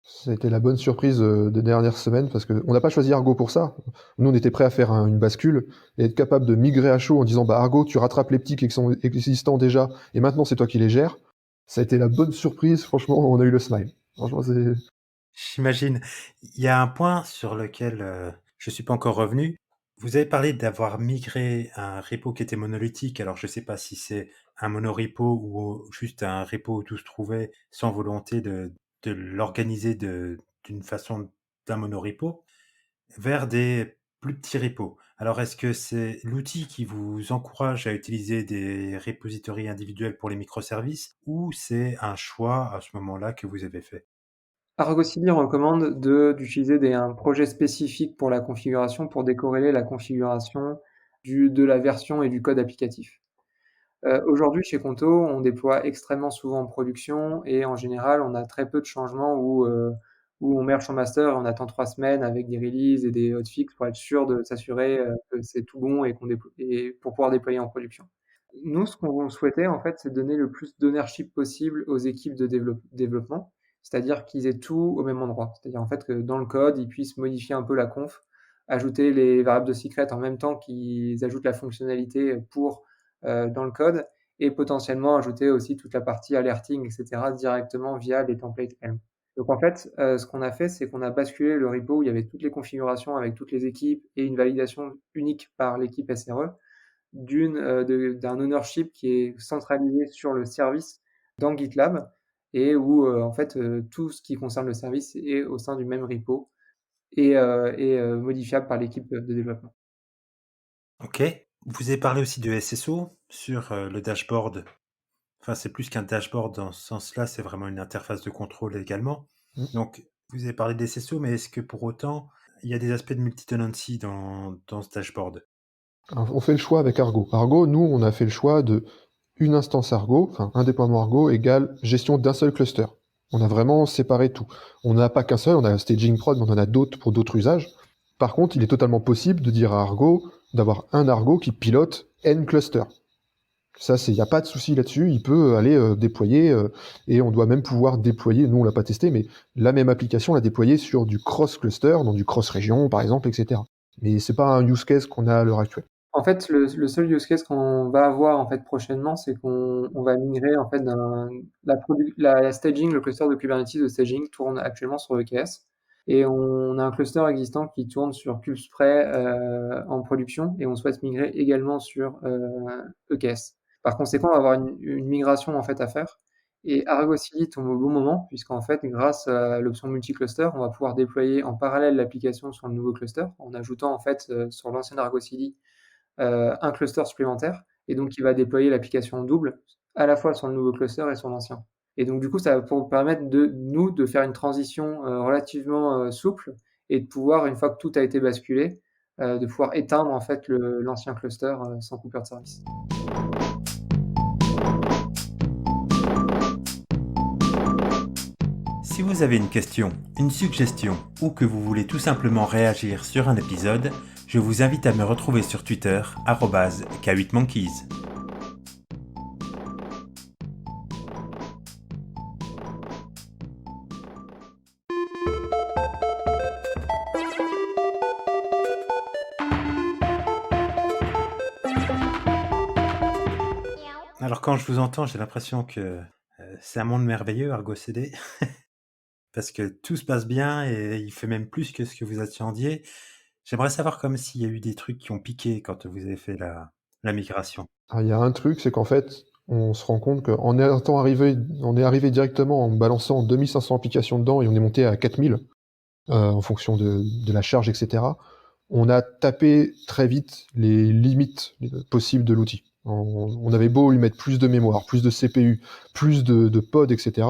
Ça a été la bonne surprise des dernières semaines, parce qu'on n'a pas choisi Argo pour ça. Nous, on était prêts à faire une bascule et être capable de migrer à chaud en disant, Argo, tu rattrapes les petits qui sont existants déjà, et maintenant c'est toi qui les gères. Ça a été la bonne surprise, franchement, on a eu le smile. Franchement, c'est... J'imagine. Il y a un point sur lequel je suis pas encore revenu. Vous avez parlé d'avoir migré un repo qui était monolithique. Alors, je sais pas si c'est un monorepo ou juste un repo où tout se trouvait sans volonté de l'organiser d'une façon d'un monorepo vers des plus petits repos. Alors, est-ce que c'est l'outil qui vous encourage à utiliser des repositories individuels pour les microservices ou c'est un choix à ce moment-là que vous avez fait? Argo CD recommande d'utiliser un projet spécifique pour la configuration pour décorréler la configuration de la version et du code applicatif. Aujourd'hui, chez Conto, on déploie extrêmement souvent en production et en général, on a très peu de changements où on merge son master et on attend 3 semaines avec des releases et des hotfix pour être sûr de s'assurer que c'est tout bon et pour pouvoir déployer en production. Nous, ce qu'on souhaitait, en fait, c'est donner le plus d'ownership possible aux équipes de développement, c'est-à-dire qu'ils aient tout au même endroit. C'est-à-dire, en fait, que dans le code, ils puissent modifier un peu la conf, ajouter les variables de secret en même temps qu'ils ajoutent la fonctionnalité dans le code et potentiellement ajouter aussi toute la partie alerting, etc. directement via les templates Helm. Donc en fait, ce qu'on a fait, c'est qu'on a basculé le repo où il y avait toutes les configurations avec toutes les équipes et une validation unique par l'équipe SRE d'un ownership qui est centralisé sur le service dans GitLab et où en fait tout ce qui concerne le service est au sein du même repo et modifiable par l'équipe de développement. Ok. Vous avez parlé aussi de SSO sur le dashboard. Enfin, c'est plus qu'un dashboard dans ce sens-là, c'est vraiment une interface de contrôle également. Donc, vous avez parlé des SSO, mais est-ce que pour autant, il y a des aspects de multi-tenancy dans ce dashboard? On fait le choix avec Argo. Argo, nous, on a fait le choix de une instance Argo, un déploiement Argo égale gestion d'un seul cluster. On a vraiment séparé tout. On n'a pas qu'un seul, on a un staging prod, mais on en a d'autres pour d'autres usages. Par contre, il est totalement possible de dire à Argo d'avoir un Argo qui pilote N clusters. Ça, il n'y a pas de souci là-dessus. Il peut aller déployer, et on doit même pouvoir déployer, nous on l'a pas testé, mais la même application la déployer sur du cross-cluster, dans du cross-région par exemple, etc. Mais c'est pas un use case qu'on a à l'heure actuelle. En fait, le seul use case qu'on va avoir en fait prochainement, c'est qu'on va migrer en fait la staging, le cluster de Kubernetes de staging tourne actuellement sur EKS et on a un cluster existant qui tourne sur Pulse-Spray en production et on souhaite migrer également sur EKS. Par conséquent, on va avoir une migration en fait à faire et Argo CD tombe au bon moment puisqu'en fait, grâce à l'option multi-cluster, on va pouvoir déployer en parallèle l'application sur le nouveau cluster en ajoutant en fait sur l'ancien Argo CD un cluster supplémentaire et donc qui va déployer l'application double à la fois sur le nouveau cluster et sur l'ancien. Et donc du coup, ça va pour permettre de faire une transition relativement souple et de pouvoir, une fois que tout a été basculé, de pouvoir éteindre en fait l'ancien cluster sans coupure de service. Si vous avez une question, une suggestion ou que vous voulez tout simplement réagir sur un épisode, je vous invite à me retrouver sur Twitter @K8monkeys. Alors quand je vous entends, j'ai l'impression que c'est un monde merveilleux, Argo CD, parce que tout se passe bien et il fait même plus que ce que vous attendiez. J'aimerais savoir comme s'il y a eu des trucs qui ont piqué quand vous avez fait la migration. Ah, il y a un truc, c'est qu'en fait, on se rend compte qu'on on est arrivé directement en balançant 2500 applications dedans et on est monté à 4000 en fonction de la charge, etc. On a tapé très vite les limites possibles de l'outil. On avait beau lui mettre plus de mémoire, plus de CPU, plus de pods, etc.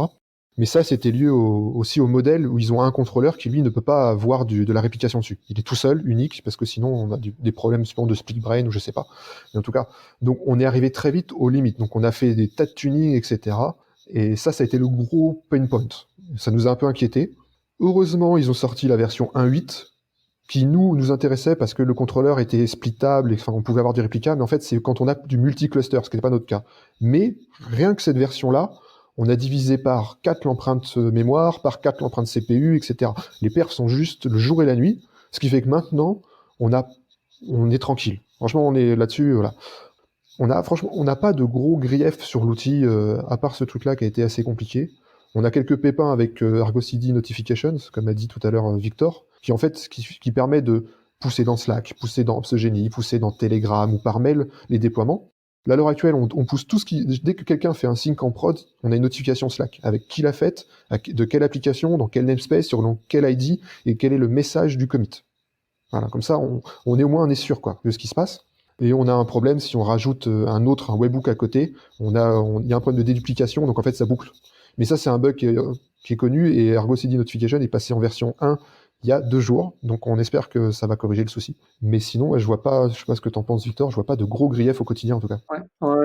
Mais ça, c'était lié aussi au modèle où ils ont un contrôleur qui, lui, ne peut pas avoir de la réplication dessus. Il est tout seul, unique, parce que sinon, on a des problèmes de split brain ou je sais pas. Mais en tout cas, donc on est arrivé très vite aux limites. Donc on a fait des tas de tuning, etc. Et ça a été le gros pain point. Ça nous a un peu inquiété. Heureusement, ils ont sorti la version 1.8, qui nous intéressait parce que le contrôleur était splittable, et, enfin, on pouvait avoir du réplica, mais en fait, c'est quand on a du multi-cluster, ce qui n'est pas notre cas. Mais rien que cette version-là, on a divisé par 4 l'empreinte mémoire, par 4 l'empreinte CPU, etc. Les perfs sont juste le jour et la nuit, ce qui fait que maintenant, on est tranquille. Franchement, on est là-dessus, voilà. Franchement, on n'a pas de gros griefs sur l'outil, à part ce truc-là qui a été assez compliqué. On a quelques pépins avec Argo CD Notifications, comme a dit tout à l'heure Victor, qui en fait qui permet de pousser dans Slack, pousser dans Opsgenie, pousser dans Telegram ou par mail les déploiements. Là, à l'heure actuelle, on pousse tout ce qui... Dès que quelqu'un fait un sync en prod, on a une notification Slack avec qui l'a fait, de quelle application, dans quel namespace, sur quel ID et quel est le message du commit. Voilà, comme ça, on est au moins on est sûr quoi, de ce qui se passe. Et on a un problème si on rajoute un webhook à côté, il y a un problème de déduplication, donc en fait ça boucle. Mais ça c'est un bug qui est connu et Argo CD Notification est passé en version 1 il y a 2 jours, donc on espère que ça va corriger le souci. Mais sinon, je sais pas ce que t'en penses Victor, je vois pas de gros griefs au quotidien en tout cas. Ouais.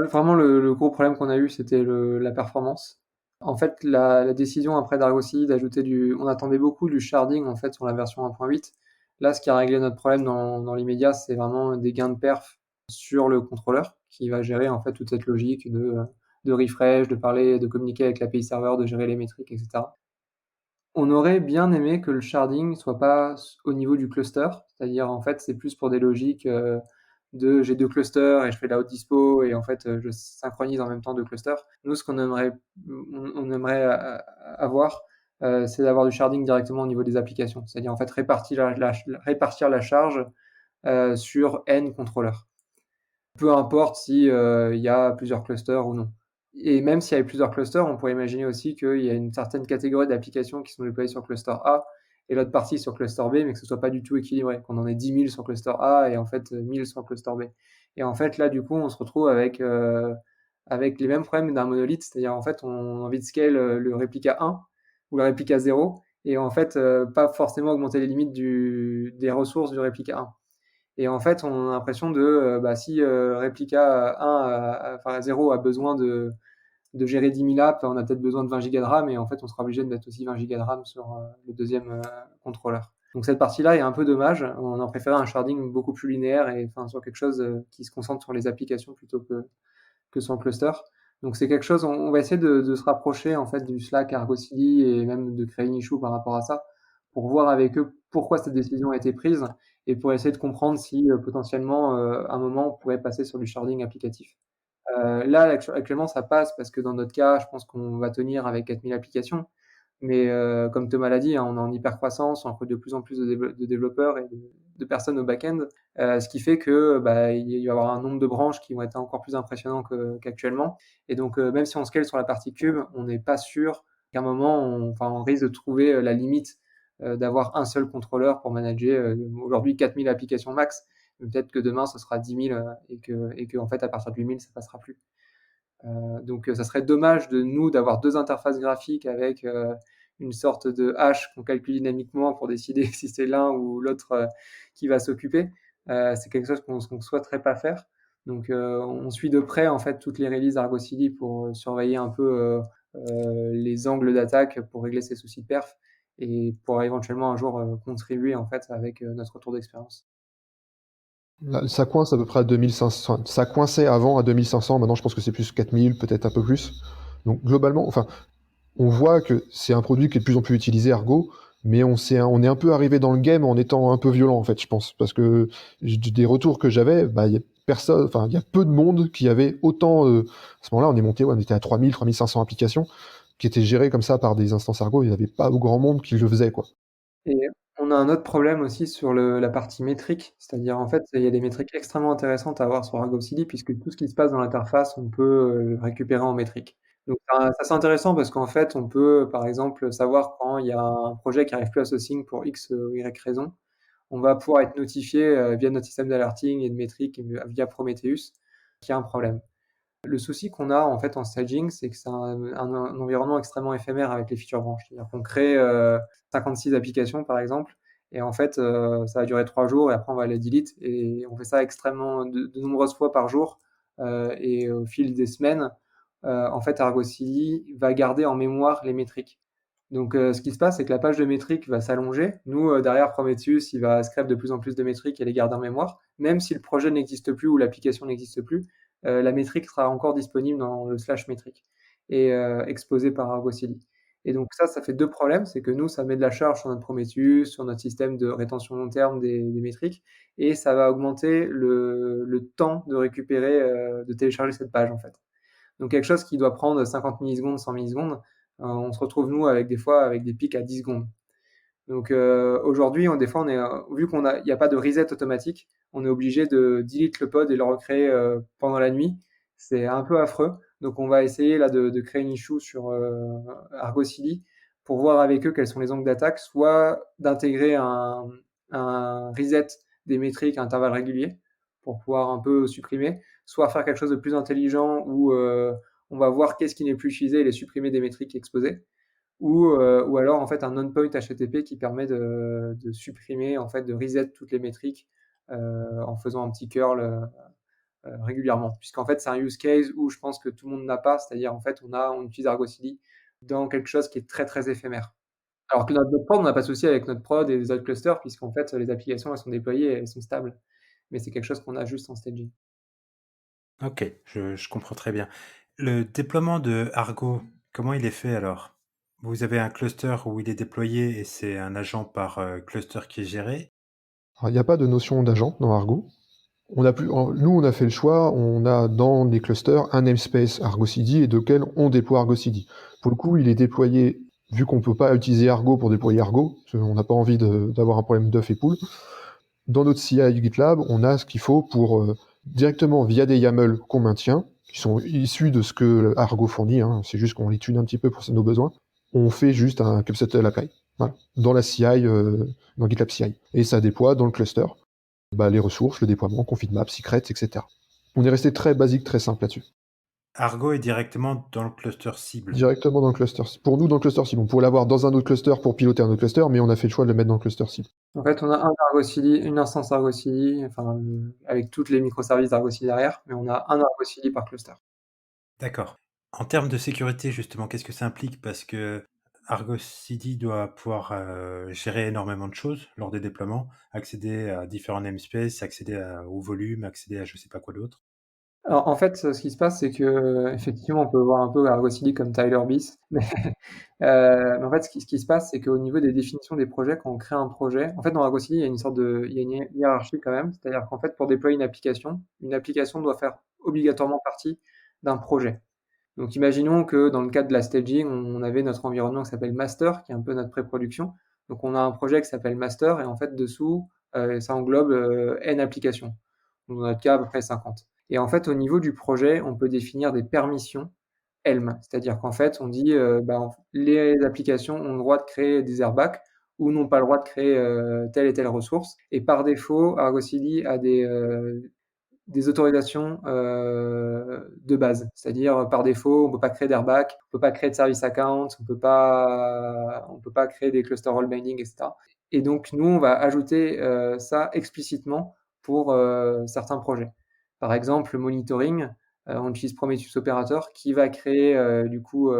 Vraiment, le gros problème qu'on a eu, c'était la performance. En fait, la décision après d'Argo CD d'ajouter on attendait beaucoup du sharding en fait sur la version 1.8. Là, ce qui a réglé notre problème dans l'immédiat, c'est vraiment des gains de perf sur le contrôleur qui va gérer en fait toute cette logique de refresh, de parler, de communiquer avec l'API serveur, de gérer les métriques, etc. On aurait bien aimé que le sharding soit pas au niveau du cluster, c'est-à-dire en fait c'est plus pour des logiques j'ai 2 clusters et je fais de la haute dispo et en fait je synchronise en même temps 2 clusters. Nous, ce qu'on aimerait, on aimerait avoir, c'est d'avoir du sharding directement au niveau des applications, c'est-à-dire en fait répartir la charge sur N contrôleurs. Peu importe si il y a plusieurs clusters ou non. Et même s'il y avait plusieurs clusters, on pourrait imaginer aussi qu'il y a une certaine catégorie d'applications qui sont déployées sur cluster A et l'autre partie sur cluster B, mais que ce soit pas du tout équilibré, qu'on en ait 10 000 sur cluster A et en fait 1000 sur cluster B. Et en fait, là, du coup, on se retrouve avec les mêmes problèmes d'un monolithe, c'est-à-dire en fait, on a envie de scale le réplica 1 ou le réplica 0 et en fait, pas forcément augmenter les limites des ressources du réplica 1. Et en fait, on a l'impression si réplica 1, enfin 0 a besoin de gérer 10 000 apps, on a peut-être besoin de 20 gigas de RAM et en fait, on sera obligé de mettre aussi 20 gigas de RAM sur le deuxième contrôleur. Donc cette partie-là est un peu dommage. On en préférait un sharding beaucoup plus linéaire et enfin sur quelque chose qui se concentre sur les applications plutôt que sur le cluster. Donc c'est quelque chose, on va essayer de se rapprocher en fait du Slack Argo CD et même de créer une issue par rapport à ça pour voir avec eux pourquoi cette décision a été prise et pour essayer de comprendre si potentiellement à un moment on pourrait passer sur du sharding applicatif. Là actuellement ça passe parce que dans notre cas, je pense qu'on va tenir avec 4000 applications. Mais comme Thomas l'a dit, hein, on est en hyper croissance, on recrute de plus en plus de développeurs et de personnes au back-end, ce qui fait que bah, il va y avoir un nombre de branches qui vont être encore plus impressionnants qu'actuellement. Et donc même si on scale sur la partie cube, on n'est pas sûr qu'à un moment on risque de trouver la limite d'avoir un seul contrôleur pour manager aujourd'hui 4000 applications max. Mais peut-être que demain ce sera 10 000 et que en fait à partir de 8000 ça passera plus. Donc ça serait dommage de nous d'avoir deux interfaces graphiques avec une sorte de hash qu'on calcule dynamiquement pour décider si c'est l'un ou l'autre qui va s'occuper. C'est quelque chose qu'on souhaiterait pas faire. Donc on suit de près en fait toutes les releases Argo CD pour surveiller un peu les angles d'attaque pour régler ces soucis de perf et pour éventuellement un jour contribuer en fait avec notre retour d'expérience. Là, ça coince à peu près à 2500. Ça coinçait avant à 2500. Maintenant, je pense que c'est plus 4000, peut-être un peu plus. Donc, globalement, enfin, on voit que c'est un produit qui est de plus en plus utilisé, Argo, mais on est un peu arrivé dans le game en étant un peu violent, en fait, je pense. Parce que des retours que j'avais, bah, il y a personne, enfin, il y a peu de monde qui avait autant, à ce moment-là, on est monté, ouais, on était à 3000, 3500 applications qui étaient gérées comme ça par des instances Argo. Il n'y avait pas grand monde qui le faisait, quoi. Et on a un autre problème aussi sur la partie métrique, c'est-à-dire en fait, il y a des métriques extrêmement intéressantes à avoir sur Argo CD puisque tout ce qui se passe dans l'interface, on peut récupérer en métrique. Donc ça c'est intéressant parce qu'en fait, on peut par exemple savoir quand il y a un projet qui arrive plus à ce sync pour X ou Y raison. On va pouvoir être notifié via notre système d'alerting et de métrique via Prometheus qu'il y a un problème. Le souci qu'on a en fait en staging, c'est que c'est un environnement extrêmement éphémère avec les feature branches. C'est-à-dire qu'on crée 56 applications par exemple, et en fait ça va durer 3 jours et après on va les delete et on fait ça extrêmement de nombreuses fois par jour et au fil des semaines, en fait Argo CD va garder en mémoire les métriques. Donc ce qui se passe, c'est que la page de métriques va s'allonger. Nous derrière Prometheus, il va scrape de plus en plus de métriques et les garder en mémoire, même si le projet n'existe plus ou l'application n'existe plus. La métrique sera encore disponible dans le slash métrique et exposée par Argo CD. Et donc ça fait deux problèmes, c'est que nous, ça met de la charge sur notre Prometheus, sur notre système de rétention long terme des métriques, et ça va augmenter le temps de récupérer, de télécharger cette page en fait. Donc quelque chose qui doit prendre 50 millisecondes, 100 millisecondes, on se retrouve nous avec des fois avec des pics à 10 secondes. Donc aujourd'hui, des fois, vu il n'y a pas de reset automatique, on est obligé de delete le pod et le recréer pendant la nuit. C'est un peu affreux. Donc on va essayer là de créer une issue sur Argo CD pour voir avec eux quels sont les angles d'attaque, soit d'intégrer un reset des métriques à intervalles réguliers pour pouvoir un peu supprimer, soit faire quelque chose de plus intelligent où on va voir qu'est-ce qui n'est plus utilisé et les supprimer des métriques exposées ou alors en fait un non-point HTTP qui permet de supprimer, en fait, de reset toutes les métriques en faisant un petit curl régulièrement. Puisqu'en fait, c'est un use case où je pense que tout le monde n'a pas, c'est-à-dire en fait, on utilise Argo CD dans quelque chose qui est très très éphémère. Alors que notre prod, on n'a pas de souci avec notre prod et les autres clusters, puisqu'en fait, les applications, elles sont déployées et elles sont stables. Mais c'est quelque chose qu'on a juste en staging. Ok, je comprends très bien. Le déploiement de Argo, comment il est fait alors? Vous avez un cluster où il est déployé et c'est un agent par cluster qui est géré. Alors, il n'y a pas de notion d'agent dans Argo. Nous, on a fait le choix, on a dans les clusters un namespace Argo CD et lequel on déploie Argo CD. Pour le coup, il est déployé, vu qu'on ne peut pas utiliser Argo pour déployer Argo, parce qu'on n'a pas envie d'avoir un problème d'œuf et poule. Dans notre CI GitLab, on a ce qu'il faut pour directement via des YAML qu'on maintient, qui sont issus de ce que Argo fournit, hein, c'est juste qu'on les tune un petit peu pour nos besoins. On fait juste un kubectl API, voilà, dans la CI, dans GitLab CI. Et ça déploie dans le cluster les ressources, le déploiement, config map, secrets, etc. On est resté très basique, très simple là-dessus. Argo est directement dans le cluster cible. Directement dans le cluster. Pour nous, dans le cluster cible. On pourrait l'avoir dans un autre cluster pour piloter un autre cluster, mais on a fait le choix de le mettre dans le cluster cible. En fait, on a un Argo CD, une instance Argo CD, enfin, avec toutes les microservices d'Argo CD derrière, mais on a un Argo CD par cluster. D'accord. En termes de sécurité, justement, qu'est-ce que ça implique? Parce que Argo CD doit pouvoir gérer énormément de choses lors des déploiements, accéder à différents namespaces, au volume, accéder à je sais pas quoi d'autre. Alors, en fait, ce qui se passe, c'est que effectivement, on peut voir un peu Argo CD comme Tyler Beast, mais en fait, ce qui se passe, c'est qu'au niveau des définitions des projets, quand on crée un projet, en fait, dans Argo CD, il y a une hiérarchie quand même. C'est-à-dire qu'en fait, pour déployer une application doit faire obligatoirement partie d'un projet. Donc, imaginons que dans le cadre de la staging, on avait notre environnement qui s'appelle master, qui est un peu notre pré-production. Donc, on a un projet qui s'appelle master, et en fait, dessous, ça englobe N applications. Donc, dans notre cas, à peu près 50. Et en fait, au niveau du projet, on peut définir des permissions Helm. C'est-à-dire qu'en fait, on dit, les applications ont le droit de créer des airbags ou n'ont pas le droit de créer telle et telle ressource. Et par défaut, Argo CD a des autorisations de base. C'est-à-dire, par défaut, on ne peut pas créer d'airbag, on ne peut pas créer de service account, on peut pas créer des cluster role binding, etc. Et donc, nous, on va ajouter ça explicitement pour certains projets. Par exemple, le monitoring, on utilise Prometheus Operator qui va créer du coup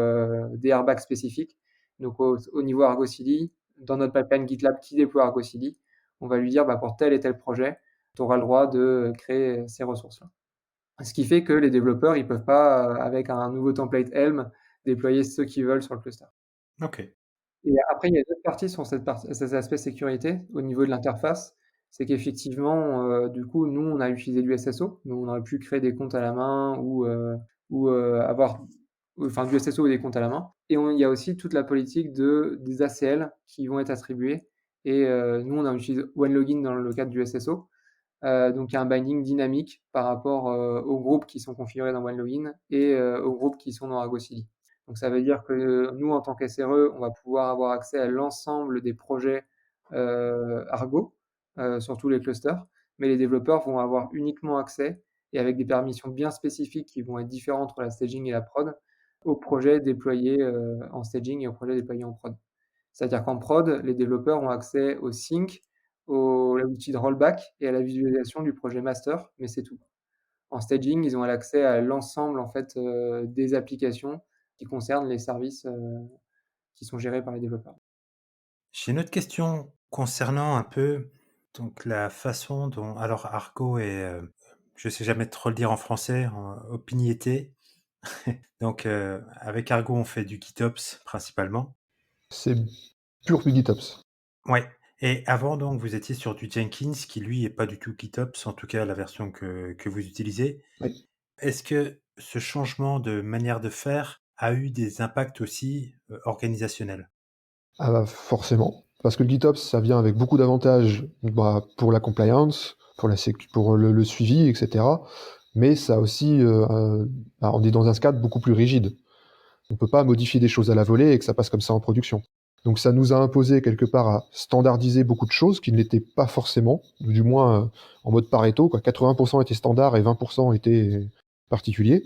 des airbags spécifiques. Donc, au niveau Argo CD, dans notre pipeline GitLab qui déploie Argo CD, on va lui dire pour tel et tel projet, tu auras le droit de créer ces ressources-là. Ce qui fait que les développeurs, ils peuvent pas, avec un nouveau template Helm, déployer ce qu'ils veulent sur le cluster. Ok. Et après, il y a d'autres parties sur cet aspect sécurité au niveau de l'interface. C'est qu'effectivement, du coup, nous, on a utilisé du SSO. Donc, on aurait pu créer des comptes à la main ou avoir enfin, du SSO ou des comptes à la main. Et il y a aussi toute la politique des ACL qui vont être attribués. Et nous, on a utilisé OneLogin dans le cadre du SSO. Donc il y a un binding dynamique par rapport aux groupes qui sont configurés dans OneLogin et aux groupes qui sont dans Argo CD. Donc ça veut dire que nous, en tant qu'SRE, on va pouvoir avoir accès à l'ensemble des projets Argo sur tous les clusters, mais les développeurs vont avoir uniquement accès, et avec des permissions bien spécifiques qui vont être différentes entre la staging et la prod, aux projets déployés en staging et aux projets déployés en prod. C'est-à-dire qu'en prod, les développeurs ont accès au sync, à l'outil de rollback et à la visualisation du projet master, mais c'est tout. En staging, ils ont l'accès à l'ensemble en fait des applications qui concernent les services qui sont gérés par les développeurs. J'ai une autre question concernant un peu donc la façon dont alors Argo est je sais jamais trop le dire en français, opiniâté. Donc avec Argo, on fait du GitOps principalement. C'est pur GitOps. Ouais. Et avant, donc, vous étiez sur du Jenkins qui, lui, est pas du tout GitOps, en tout cas la version que vous utilisez. Oui. Est-ce que ce changement de manière de faire a eu des impacts aussi organisationnels? Ah bah, forcément. Parce que le GitOps, ça vient avec beaucoup d'avantages pour la compliance, pour le suivi, etc. Mais ça aussi, on est dans un cadre beaucoup plus rigide. On ne peut pas modifier des choses à la volée et que ça passe comme ça en production. Donc ça nous a imposé quelque part à standardiser beaucoup de choses qui ne l'étaient pas forcément, du moins en mode Pareto, quoi. 80% étaient standards et 20% étaient particuliers.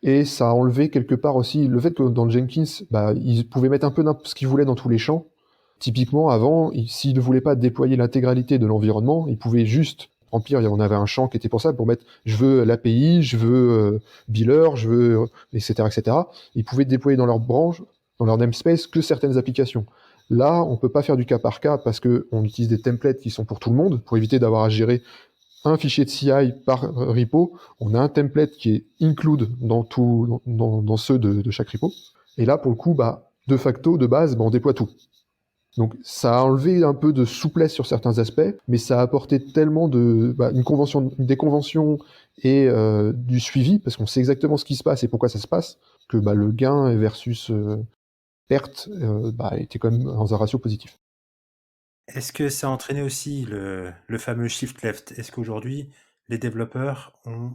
Et ça a enlevé quelque part aussi le fait que dans le Jenkins, ils pouvaient mettre un peu ce qu'ils voulaient dans tous les champs. Typiquement, avant, s'ils ne voulaient pas déployer l'intégralité de l'environnement, ils pouvaient juste remplir, on avait un champ qui était pour ça, pour mettre je veux l'API, je veux Biller, je veux, etc., etc. Ils pouvaient déployer dans leur branche, dans leur namespace, que certaines applications. Là, on peut pas faire du cas par cas parce qu'on utilise des templates qui sont pour tout le monde, pour éviter d'avoir à gérer un fichier de CI par repo. On a un template qui est include dans ceux de chaque repo. Et là, pour le coup, de facto, de base, on déploie tout. Donc ça a enlevé un peu de souplesse sur certains aspects, mais ça a apporté tellement des conventions et du suivi, parce qu'on sait exactement ce qui se passe et pourquoi ça se passe, que le gain versus perte était quand même dans un ratio positif. Est-ce que ça a entraîné aussi le fameux shift left? Est-ce qu'aujourd'hui, les développeurs ont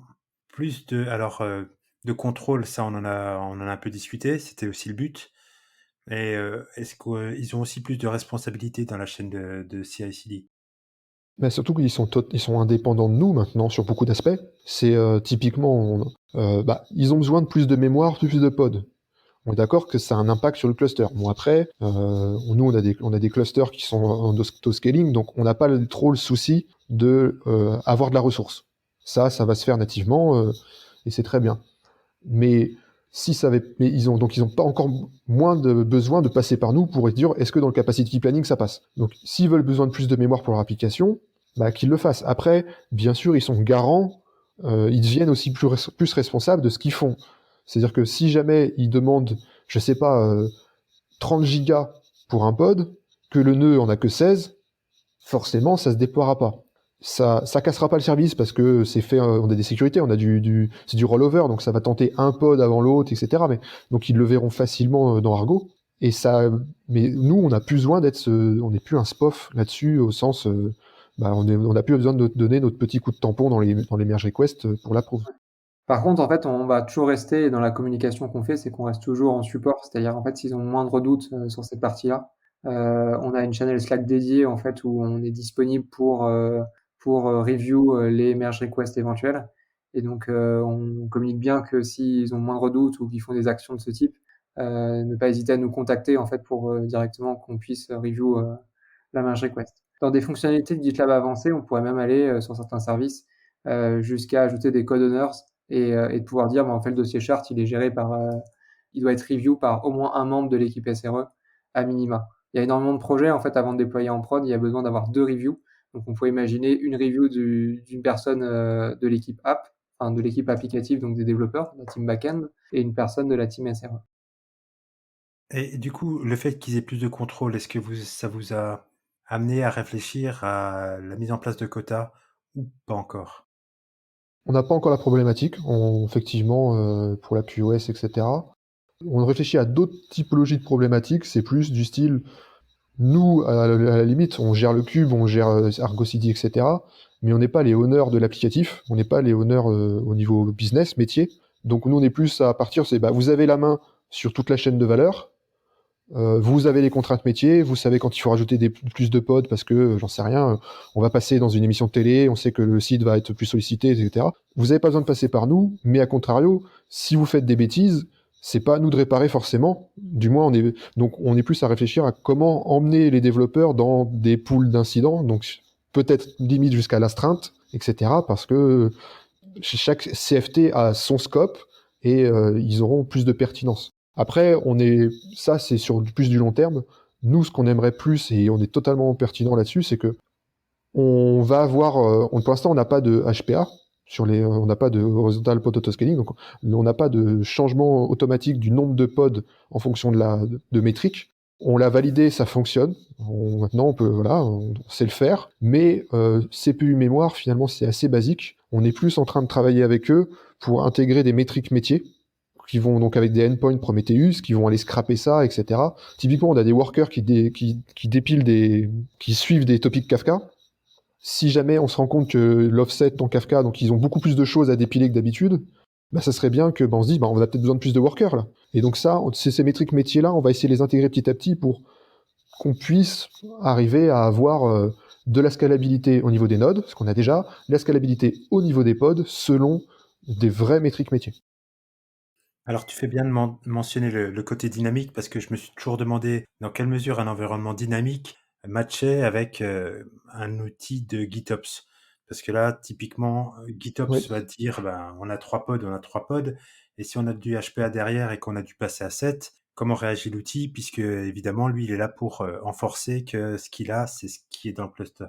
plus de contrôle? Ça, on en a un peu discuté, c'était aussi le but. Et est-ce qu'ils ont aussi plus de responsabilités dans la chaîne de CI/CD? Mais surtout qu'ils ils sont indépendants de nous maintenant sur beaucoup d'aspects. C'est typiquement, ils ont besoin de plus de mémoire, plus de pods. On est d'accord que ça a un impact sur le cluster. Bon après, nous on a des clusters qui sont en auto-scaling, donc on n'a pas trop le souci de avoir de la ressource. Ça va se faire nativement et c'est très bien. Mais Si ça avait, mais ils ont pas encore moins de besoin de passer par nous pour dire est-ce que dans le capacity planning ça passe. Donc s'ils veulent besoin de plus de mémoire pour leur application, bah, qu'ils le fassent. Après, bien sûr, ils sont garants, ils deviennent aussi plus responsables de ce qu'ils font. C'est-à-dire que si jamais ils demandent, je sais pas, 30 gigas pour un pod, que le nœud en a que 16, forcément, ça se déploiera pas. Ça cassera pas le service parce que c'est fait, on a des sécurités, on a c'est du rollover, donc ça va tenter un pod avant l'autre, etc. Mais donc ils le verront facilement dans Argo. Et ça, mais nous, on n'a plus besoin on n'est plus un SPOF là-dessus au sens, bah, on n'a plus besoin de donner notre petit coup de tampon dans les merge requests pour l'approve. Par contre, en fait, on va toujours rester dans la communication qu'on fait, c'est qu'on reste toujours en support. C'est-à-dire, en fait, s'ils ont le moindre doute sur cette partie-là, on a une channel Slack dédiée, en fait, où on est disponible pour review les merge requests éventuels. Et donc, on communique bien que s'ils ont le moindre doute ou qu'ils font des actions de ce type, ne pas hésiter à nous contacter, en fait, pour directement qu'on puisse review la merge request. Dans des fonctionnalités de GitLab avancées, on pourrait même aller sur certains services jusqu'à ajouter des code owners et de pouvoir dire, bah, en fait, le dossier chart, il est géré par, il doit être review par au moins un membre de l'équipe SRE à minima. Il y a énormément de projets, en fait, avant de déployer en prod, il y a besoin d'avoir 2 reviews. Donc, on peut imaginer une review d'une personne de l'équipe app, enfin de l'équipe applicative, donc des développeurs, la team backend, et une personne de la team SRE. Et du coup, le fait qu'ils aient plus de contrôle, est-ce que ça vous a amené à réfléchir à la mise en place de quotas ou pas encore? On n'a pas encore la problématique, effectivement, pour la QoS, etc. On réfléchit à d'autres typologies de problématiques, c'est plus du style, nous, à la limite, on gère le cube, on gère Argo CD, etc. Mais on n'est pas les honneurs de l'applicatif, on n'est pas les honneurs au niveau business, métier. Donc nous, on est plus à partir, c'est bah, vous avez la main sur toute la chaîne de valeur, vous avez les contraintes métiers, vous savez quand il faut rajouter plus de pods parce que, j'en sais rien, on va passer dans une émission de télé, on sait que le site va être plus sollicité, etc. Vous n'avez pas besoin de passer par nous, mais à contrario, si vous faites des bêtises, c'est pas à nous de réparer forcément. Du moins, donc on est plus à réfléchir à comment emmener les développeurs dans des pools d'incidents, donc peut-être limite jusqu'à l'astreinte, etc. Parce que chaque CFT a son scope et ils auront plus de pertinence. Après, ça c'est sur plus du long terme. Nous, ce qu'on aimerait plus, et on est totalement pertinent là-dessus, c'est que on va avoir, pour l'instant, on n'a pas de HPA on n'a pas de horizontal pod autoscaling, donc on n'a pas de changement automatique du nombre de pods en fonction de métriques. On l'a validé, ça fonctionne. Maintenant, on sait le faire. Mais CPU mémoire, finalement, c'est assez basique. On est plus en train de travailler avec eux pour intégrer des métriques métiers qui vont donc avec des endpoints Prometheus, qui vont aller scraper ça, etc. Typiquement, on a des workers qui suivent des topics Kafka. Si jamais on se rend compte que l'offset dans Kafka, donc ils ont beaucoup plus de choses à dépiler que d'habitude, bah ça serait bien que on se dise, on a peut-être besoin de plus de workers là. Et donc ça, ces métriques métiers là, on va essayer de les intégrer petit à petit pour qu'on puisse arriver à avoir de la scalabilité au niveau des nodes, ce qu'on a déjà, la scalabilité au niveau des pods selon des vraies métriques métiers. Alors, tu fais bien de mentionner le côté dynamique parce que je me suis toujours demandé dans quelle mesure un environnement dynamique matchait avec un outil de GitOps. Parce que là, typiquement, GitOps Oui. va dire, on a 3 pods. Et si on a du HPA derrière et qu'on a dû passer à 7, comment réagit l'outil? Puisque, évidemment, lui, il est là pour enforcer que ce qu'il a, c'est ce qui est dans le cluster.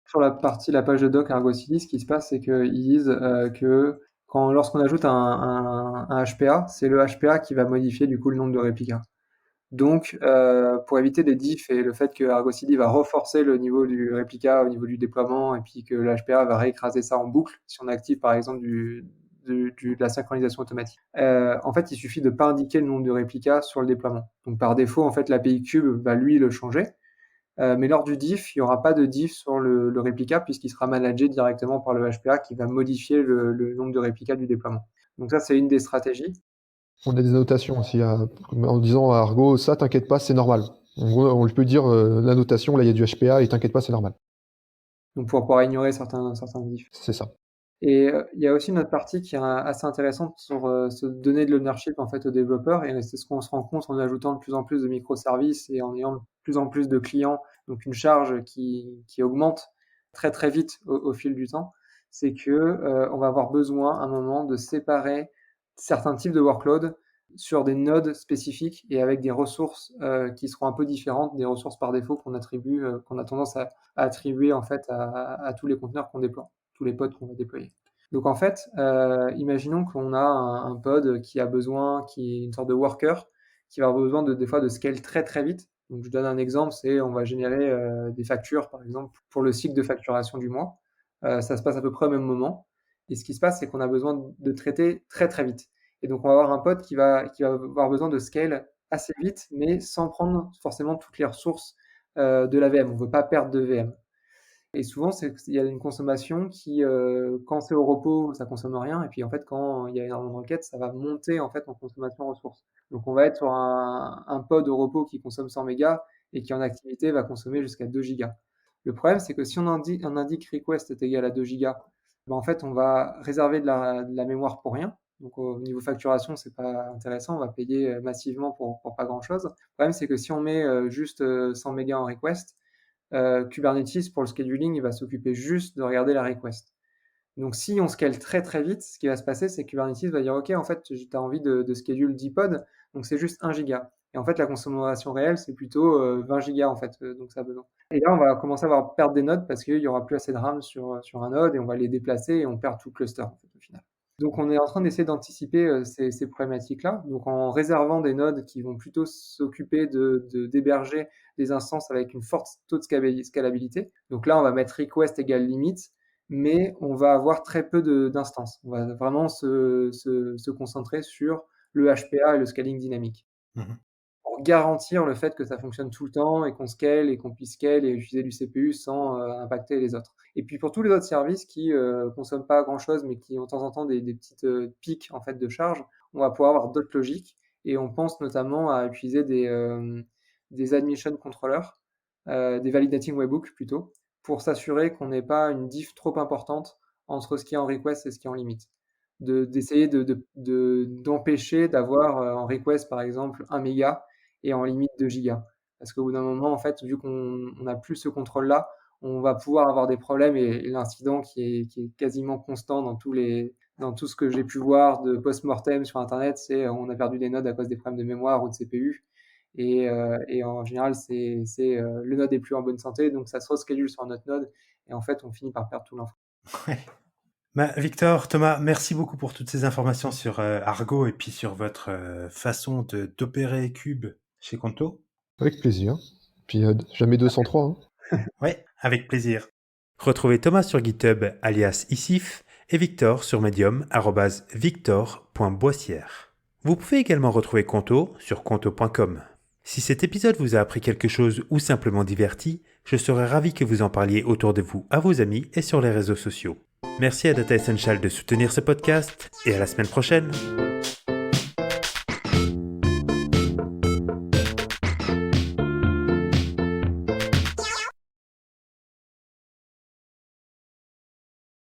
Sur la page de doc Argo CD, ce qui se passe, c'est qu'ils disent que lorsqu'on ajoute un HPA, c'est le HPA qui va modifier du coup le nombre de réplicas. Donc, pour éviter des diffs et le fait que Argo CD va renforcer le niveau du réplica au niveau du déploiement et puis que le HPA va réécraser ça en boucle si on active par exemple de la synchronisation automatique. En fait, il suffit de pas indiquer le nombre de réplicas sur le déploiement. Donc, par défaut, en fait, l'API Cube va lui le changer. Mais lors du diff, il n'y aura pas de diff sur le réplica puisqu'il sera managé directement par le HPA qui va modifier le nombre de réplicas du déploiement. Donc ça, c'est une des stratégies. On a des annotations aussi en disant à Argo, ça t'inquiète pas, c'est normal. En gros, on peut dire la notation, là il y a du HPA et t'inquiète pas, c'est normal. Donc pour pouvoir ignorer certains diffs. C'est ça. Et il y a aussi une autre partie qui est assez intéressante sur se donner de l'ownership en fait aux développeurs, et c'est ce qu'on se rend compte en ajoutant de plus en plus de microservices et en ayant de plus en plus de clients, donc une charge qui augmente très très vite au fil du temps. C'est que on va avoir besoin à un moment de séparer certains types de workloads sur des nodes spécifiques et avec des ressources qui seront un peu différentes des ressources par défaut qu'on a tendance à attribuer en fait à tous les conteneurs qu'on déploie, tous les pods qu'on va déployer. Donc en fait, imaginons qu'on a un pod qui est une sorte de worker, qui va avoir besoin des fois de scale très très vite. Donc je donne un exemple, c'est on va générer des factures par exemple pour le cycle de facturation du mois. Ça se passe à peu près au même moment. Et ce qui se passe, c'est qu'on a besoin de traiter très très vite. Et donc on va avoir un pod qui va avoir besoin de scale assez vite, mais sans prendre forcément toutes les ressources de la VM. On ne veut pas perdre de VM. Et souvent, il y a une consommation qui, quand c'est au repos, ça consomme rien. Et puis en fait, quand il y a énormément de requêtes, ça va monter en fait en consommation ressources. Donc on va être sur un pod au repos qui consomme 100 mégas et qui en activité va consommer jusqu'à 2 gigas. Le problème, c'est que si on indique request est égal à 2 gigas, ben en fait, on va réserver de la mémoire pour rien. Donc au niveau facturation, c'est pas intéressant. On va payer massivement pour pas grand-chose. Le problème, c'est que si on met juste 100 mégas en request, Kubernetes, pour le scheduling, il va s'occuper juste de regarder la request. Donc, si on scale très très vite, ce qui va se passer, c'est que Kubernetes va dire, OK, en fait, tu as envie de schedule 10 pods, donc c'est juste 1 giga. Et en fait, la consommation réelle, c'est plutôt 20 gigas, en fait, donc ça a besoin. Et là, on va commencer à avoir perdre des nodes parce qu'il n'y aura plus assez de RAM sur un node et on va les déplacer et on perd tout le cluster, en fait, au final. Donc, on est en train d'essayer d'anticiper ces problématiques-là. Donc, en réservant des nodes qui vont plutôt s'occuper d'héberger des instances avec une forte taux de scalabilité. Donc là, on va mettre request égale limit, mais on va avoir très peu d'instances. On va vraiment se concentrer sur le HPA et le scaling dynamique. Mhm. Pour garantir le fait que ça fonctionne tout le temps et qu'on scale et qu'on puisse scale et utiliser du CPU sans impacter les autres. Et puis pour tous les autres services qui consomment pas grand-chose mais qui ont de temps en temps des petites pics en fait de charge, on va pouvoir avoir d'autres logiques et on pense notamment à utiliser des admission controllers, des validating webhooks plutôt, pour s'assurer qu'on n'ait pas une diff trop importante entre ce qui est en request et ce qui est en limite. D'essayer d'empêcher d'avoir en request par exemple 1 méga et en limite 2 gigas. Parce qu'au bout d'un moment, en fait, vu qu'on n'a plus ce contrôle-là, on va pouvoir avoir des problèmes et l'incident qui est quasiment constant dans tout ce que j'ai pu voir de post-mortem sur Internet, c'est on a perdu des nodes à cause des problèmes de mémoire ou de CPU. Et en général, le node est plus en bonne santé, donc ça se reschedule sur un autre node. Et en fait, on finit par perdre tout l'info. Ouais. Victor, Thomas, merci beaucoup pour toutes ces informations sur Argo et puis sur votre façon d'opérer Cube chez Conto. Avec plaisir. Puis jamais 203. Hein. Oui, avec plaisir. Retrouvez Thomas sur GitHub alias Isif et Victor sur Medium @victor.boissière. Vous pouvez également retrouver Conto sur conto.com. Si cet épisode vous a appris quelque chose ou simplement diverti, je serais ravi que vous en parliez autour de vous à vos amis et sur les réseaux sociaux. Merci à Data Essential de soutenir ce podcast et à la semaine prochaine.